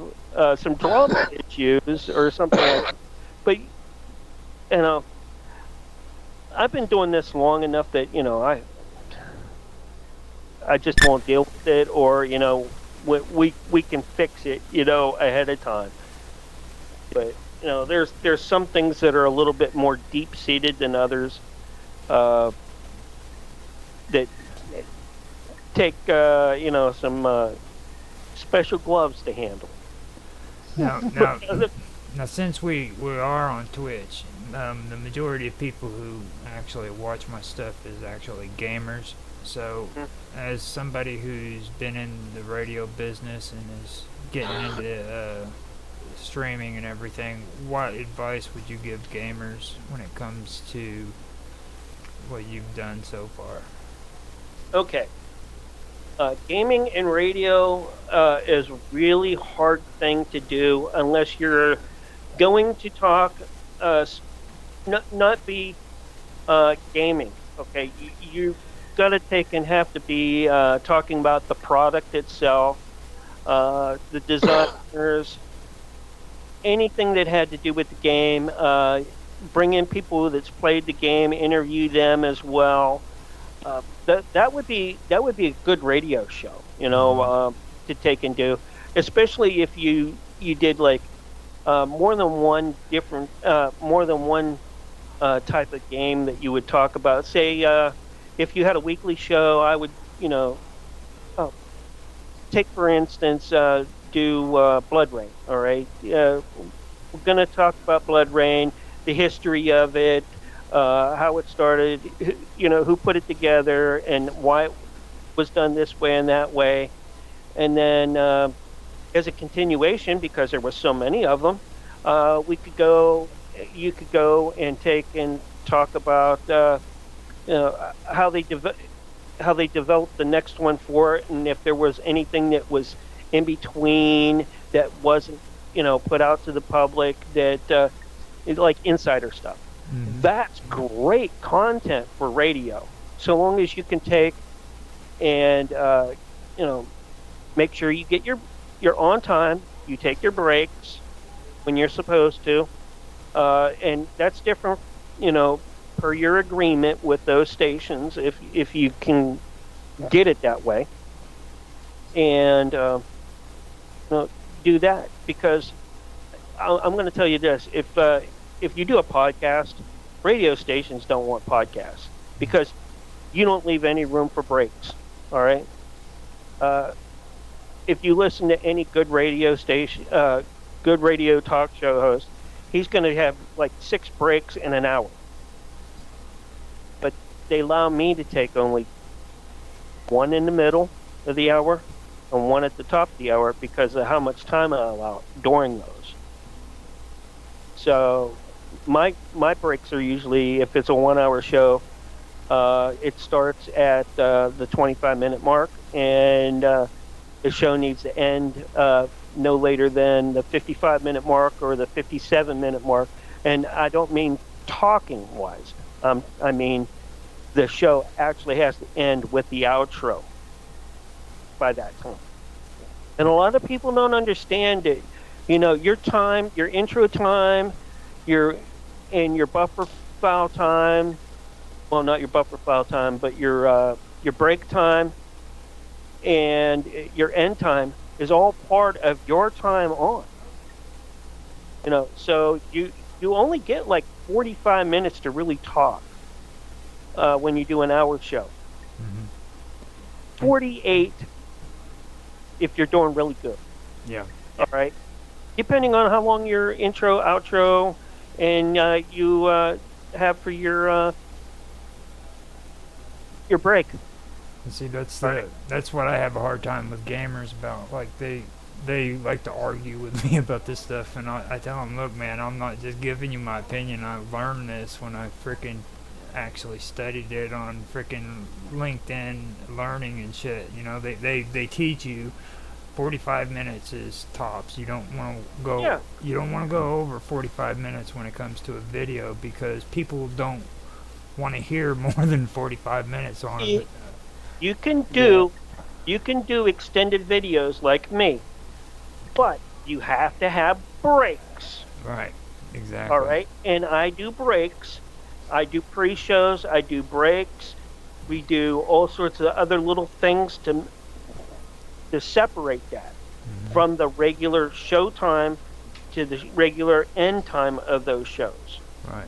some drama issues or something like that. But you know, I've been doing this long enough that I just won't deal with it, or we can fix it, ahead of time. But there's some things that are a little bit more deep seated than others, that take some special gloves to handle. Now, since we are on Twitch, the majority of people who actually watch my stuff is actually gamers. So, as somebody who's been in the radio business and is getting into streaming and everything, what advice would you give gamers when it comes to what you've done so far? Okay. Gaming and radio is a really hard thing to do unless you're going to talk, not be gaming. Okay, you got to take and have to be talking about the product itself, the designers, anything that had to do with the game. Bring in people that's played the game, interview them as well. That would be a good radio show, to take and do, especially if you did like more than one type of game that you would talk about. Say if you had a weekly show, I would take for instance do Blood Rain. All right, we're gonna talk about Blood Rain, the history of it. How it started, who put it together, and why it was done this way and that way. And then, as a continuation, because there were so many of them, you could go and take and talk about, how they developed the next one for it, and if there was anything that was in between that wasn't, put out to the public, that like insider stuff. Mm-hmm. That's great content for radio, so long as you can take and make sure you get you're on time, you take your breaks when you're supposed to, and that's different, per your agreement with those stations, if you can get it that way, and do that, because I'm going to tell you this: if you do a podcast, radio stations don't want podcasts because you don't leave any room for breaks. All right. If you listen to any good radio station, good radio talk show host, he's going to have like 6 breaks in an hour. But they allow me to take only 1 in the middle of the hour and 1 at the top of the hour because of how much time I allow during those. So my breaks are usually, if it's a 1-hour show, it starts at the 25-minute mark, and the show needs to end no later than the 55-minute mark or the 57-minute mark. And I don't mean talking-wise. I mean the show actually has to end with the outro by that time. And a lot of people don't understand it. Your time, your intro time, your buffer file time, well, not your buffer file time, but your break time and your end time is all part of your time on. So you only get like 45 minutes to really talk when you do an hour show. Mm-hmm. 48 if you're doing really good. Yeah. All right. Depending on how long your intro, outro, and you have for your break. See, that's what I have a hard time with gamers about. Like they like to argue with me about this stuff, and I tell them, look, man, I'm not just giving you my opinion. I learned this when I freaking actually studied it on freaking LinkedIn Learning and shit. They teach you 45 minutes is tops. You don't want to go. Yeah. You don't want to go over 45 minutes when it comes to a video because people don't want to hear more than 45 minutes on it. You can do extended videos like me. But you have to have breaks. Right. Exactly. All right. And I do breaks. I do pre-shows. I do breaks. We do all sorts of other little things to separate that from the regular show time to the regular end time of those shows. Right.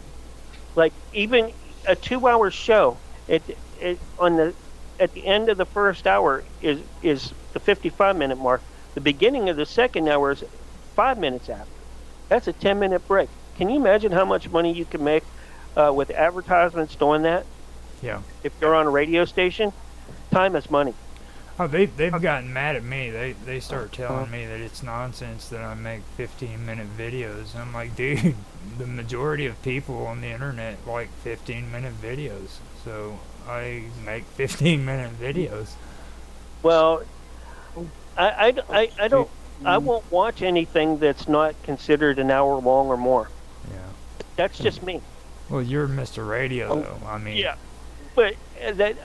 Like even a 2-hour show, at the end of the first hour is the 55-minute mark. The beginning of the second hour is 5 minutes after. That's a 10-minute break. Can you imagine how much money you can make with advertisements doing that? Yeah. If you're on a radio station, time is money. Oh, they've gotten mad at me. They start telling me that it's nonsense that I make 15-minute videos. I'm like, dude, the majority of people on the internet like 15-minute videos. So I make 15-minute videos. Well, I don't. I won't watch anything that's not considered an hour long or more. Yeah. That's just me. Well, you're Mr. Radio, though. I mean. Yeah, but that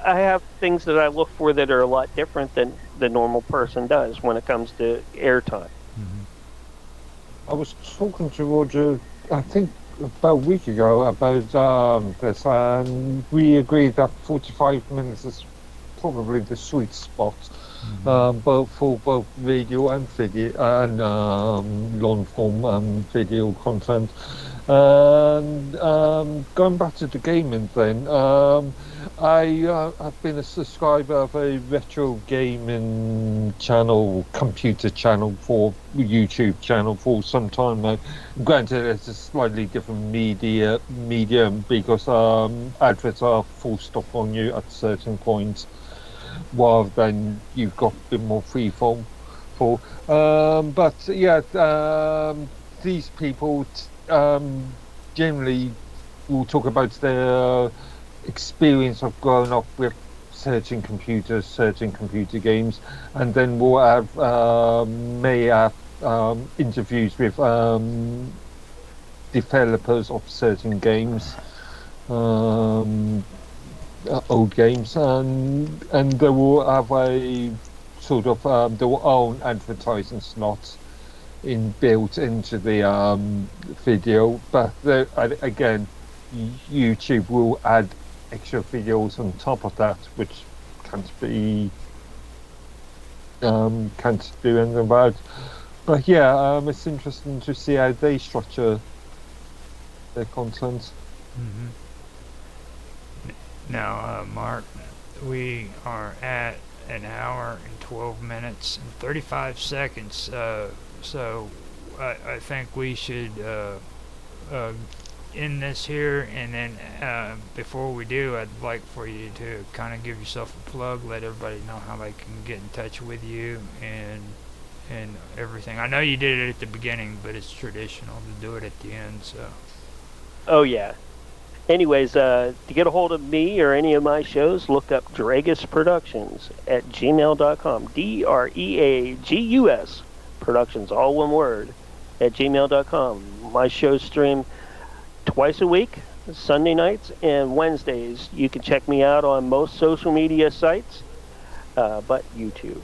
I have things that I look for that are a lot different than the normal person does when it comes to airtime. I was talking to Roger, I think about a week ago, about this, and we agreed that 45 minutes is probably the sweet spot, both for both radio and video and long form video content. And going back to the gaming thing, I've been a subscriber of a retro gaming channel, computer channel for YouTube channel for some time now. Granted, it's a slightly different medium because adverts are full stop on you at certain points, rather than you've got a bit more free form for. But yeah, these people generally will talk about their experience of growing up with certain computers, certain computer games, and then we'll have may have interviews with developers of certain games, old games, and they will have a sort of their own advertising slot built into the video, but again, YouTube will add extra videos on top of that, which can't do anything about. But yeah, it's interesting to see how they structure their content. Now, Mark, we are at an hour and 12 minutes and 35 seconds. So I think we should end this here, and then before we do, I'd like for you to kind of give yourself a plug, let everybody know how they can get in touch with you and everything. I know you did it at the beginning, but it's traditional to do it at the end. So. Oh yeah. Anyways, to get a hold of me or any of my shows, look up Dragus Productions at gmail.com. DREAGUS Productions, all one word, at gmail.com. My shows stream twice a week, Sunday nights and Wednesdays. You can check me out on most social media sites, but YouTube.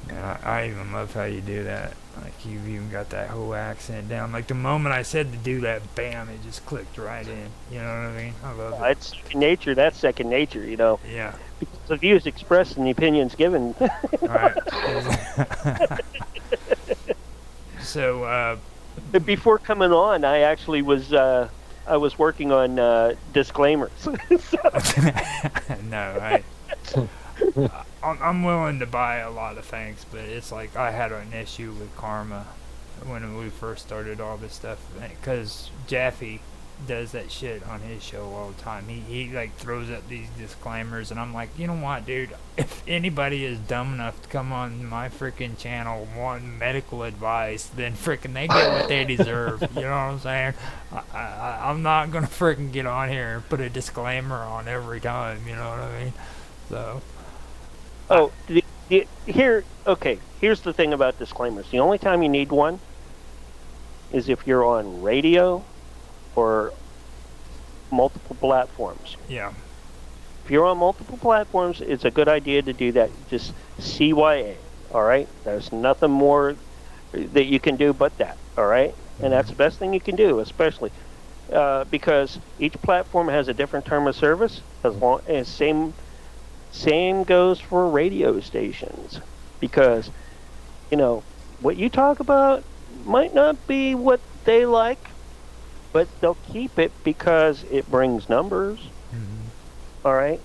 Yeah, I even love how you do that. Like, you've even got that whole accent down. Like, the moment I said to do that, bam, it just clicked right in. You know what I mean? I love it. It's second nature. That's second nature, you know. Yeah. Because the views expressed and the opinions given. Right. So, before coming on, I actually was working on disclaimers. No, I'm willing to buy a lot of things, but it's like I had an issue with karma when we first started all this stuff, because Jaffe does that shit on his show all the time. He like throws up these disclaimers, and I'm like, you know what, dude? If anybody is dumb enough to come on my freaking channel wanting medical advice, then freaking they get what they deserve. You know what I'm saying? I'm not gonna freaking get on here and put a disclaimer on every time. You know what I mean? So. Oh, here's the thing about disclaimers. The only time you need one is if you're on radio or multiple platforms. Yeah. If you're on multiple platforms, it's a good idea to do that. Just CYA. All right, there's nothing more that you can do but that. All right, and that's the best thing you can do, especially because each platform has a different term of service. As long as same goes for radio stations, because what you talk about might not be what they like, but they'll keep it because it brings numbers. All right.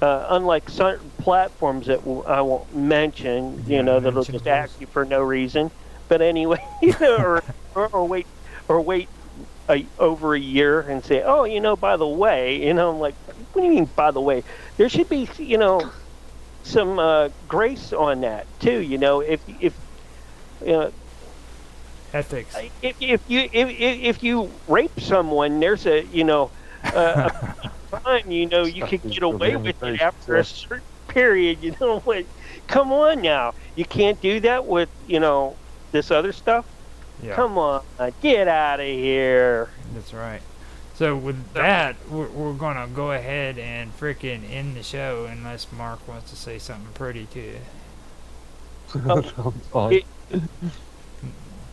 Unlike certain platforms that I won't mention, that'll just ask you for no reason. But anyway, or wait over a year and say, oh, by the way, I'm like, what do you mean by the way? There should be, some grace on that too. If Ethics. if you rape someone, there's a fine, you could get away with it after a certain period. Like, come on now, you can't do that with this other stuff. Yeah. Come on, get out of here. That's right. So with that, we're gonna go ahead and freaking end the show unless Mark wants to say something pretty to you.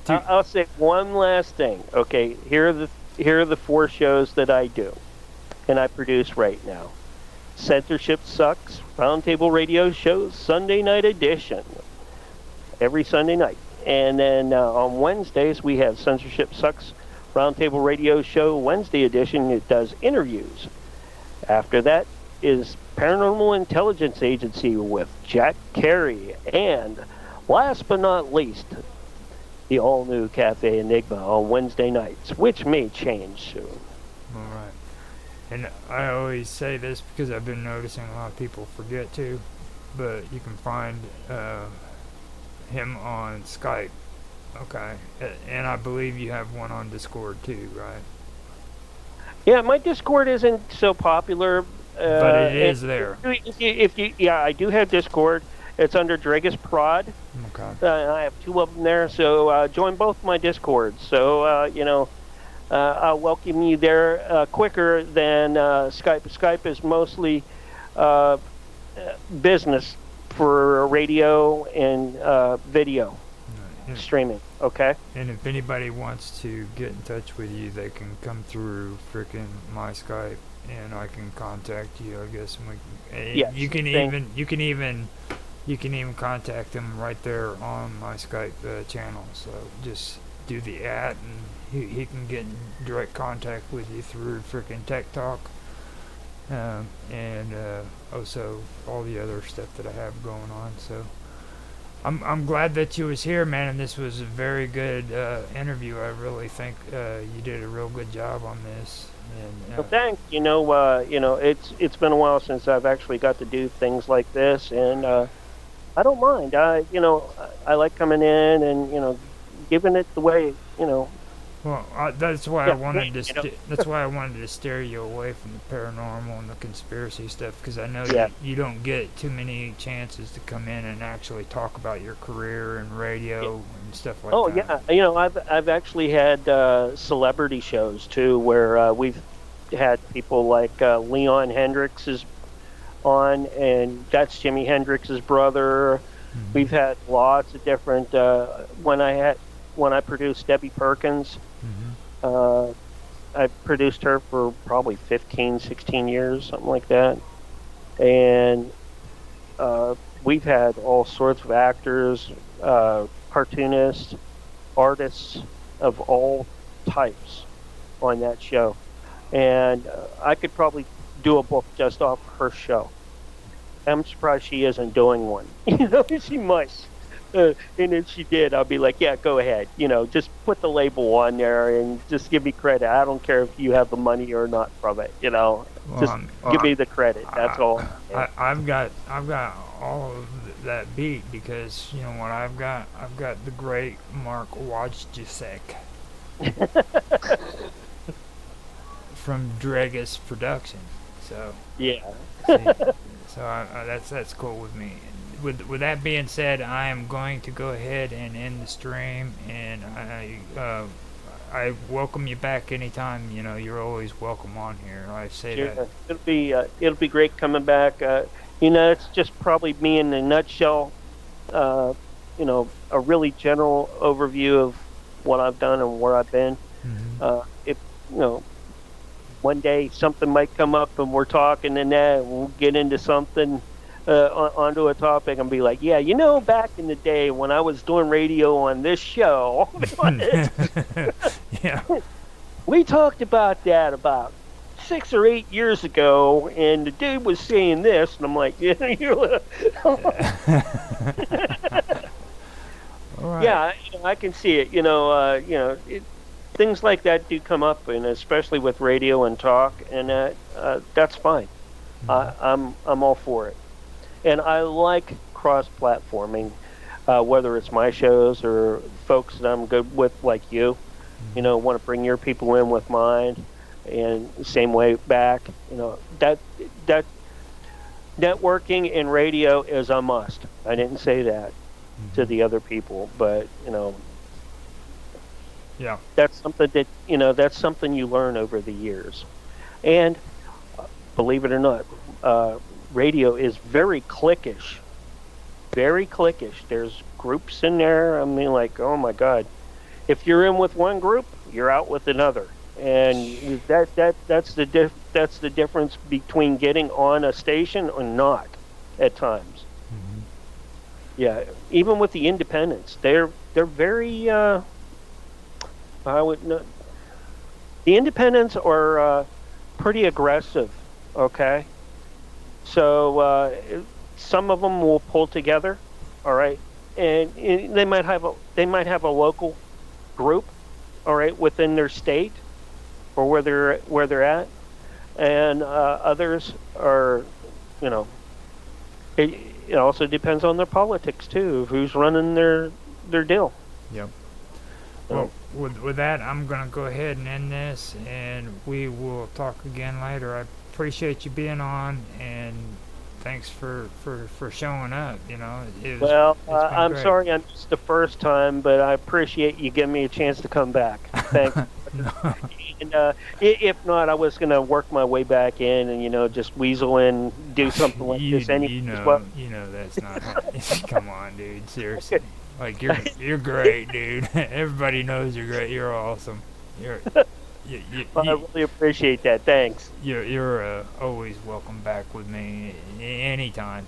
I'll say one last thing. Okay, here are the 4 shows that I do and I produce right now. Censorship Sucks, Roundtable Radio Show, Sunday Night Edition, every Sunday night. And then on Wednesdays, we have Censorship Sucks, Roundtable Radio Show, Wednesday Edition. It does interviews. After that is Paranormal Intelligence Agency with Jack Carey. And last but not least, the all-new Cafe Enigma on Wednesday nights, which may change soon. All right. And I always say this because I've been noticing a lot of people forget to, but you can find him on Skype. Okay. And I believe you have one on Discord too, right? Yeah, my Discord isn't so popular. But it is there. I do have Discord. It's under Dragus Prod. Okay. I have 2 of them there, so join both my Discords. So, I'll welcome you there quicker than Skype. Skype is mostly business for radio and video streaming, okay? And if anybody wants to get in touch with you, they can come through frickin' my Skype, and I can contact you, I guess. And Yes, you can even contact him right there on my Skype channel. So just do the @ and he can get in direct contact with you through frickin' Tech Talk, and also all the other stuff that I have going on. So I'm glad that you was here, man, and this was a very good interview. I really think you did a real good job on this. And, well, thanks. It's been a while since I've actually got to do things like this, and I don't mind. I like coming in and giving it the way Well, that's why I wanted to. That's why I wanted to steer you away from the paranormal and the conspiracy stuff, because I know you don't get too many chances to come in and actually talk about your career and radio and stuff like that. Oh yeah, I've actually had celebrity shows too, where we've had people like Leon Hendrix is on, and that's Jimi Hendrix's brother. Mm-hmm. We've had lots of different. When I produced Debbie Perkins. Mm-hmm. I produced her for probably 15, 16 years, something like that. And we've had all sorts of actors, cartoonists, artists of all types on that show. And I could probably do a book just off her show. I'm surprised she isn't doing one. She might. And if she did, I'll be like, yeah, go ahead. Just put the label on there and just give me credit. I don't care if you have the money or not from it. Just give me the credit. That's all. I've got all of that beat because what I've got the great Mark Wojtazsek from Dragus Production. So yeah. That's cool with me. With that being said, I am going to go ahead and end the stream, and I welcome you back anytime. You're always welcome on here. I say sure. that It'll be great coming back. It's just probably me in a nutshell. a really general overview of what I've done and where I've been. If one day something might come up and we're talking and that we'll get into something onto a topic and be like, yeah, back in the day when I was doing radio on this show, Yeah. we talked about that about 6 or 8 years ago, and the dude was saying this, and I'm like, yeah, All right. yeah, I can see it. Things like that do come up, and especially with radio and talk, and that's fine. I'm all for it, and I like cross-platforming, whether it's my shows or folks that I'm good with, like you. Want to bring your people in with mine, and same way back. That networking in radio is a must. I didn't say that to the other people, but Yeah. that's something that that's something you learn over the years. And believe it or not, radio is very cliquish. Very cliquish. There's groups in there. I mean, like, oh my God, if you're in with one group, you're out with another, and that's the difference between getting on a station or not. At times, yeah. Even with the independents, they're very. I would not. The independents are pretty aggressive. Okay, so some of them will pull together. All right, and they might have a local group, all right, within their state or where they're at, and others are, it also depends on their politics too, who's running their deal. Yep. Well, with that, I'm gonna go ahead and end this, and we will talk again later. I appreciate you being on, and thanks for showing up. Well, it's been I'm great. sorry I missed the first time, but I appreciate you giving me a chance to come back. Thanks. No. And if not, I was gonna work my way back in and just weasel in, do something like this. Well. That's not. Come on, dude. Seriously. Like you're great, dude. Everybody knows you're great. You're awesome. Well, I really appreciate that. Thanks. You're always welcome back with me anytime.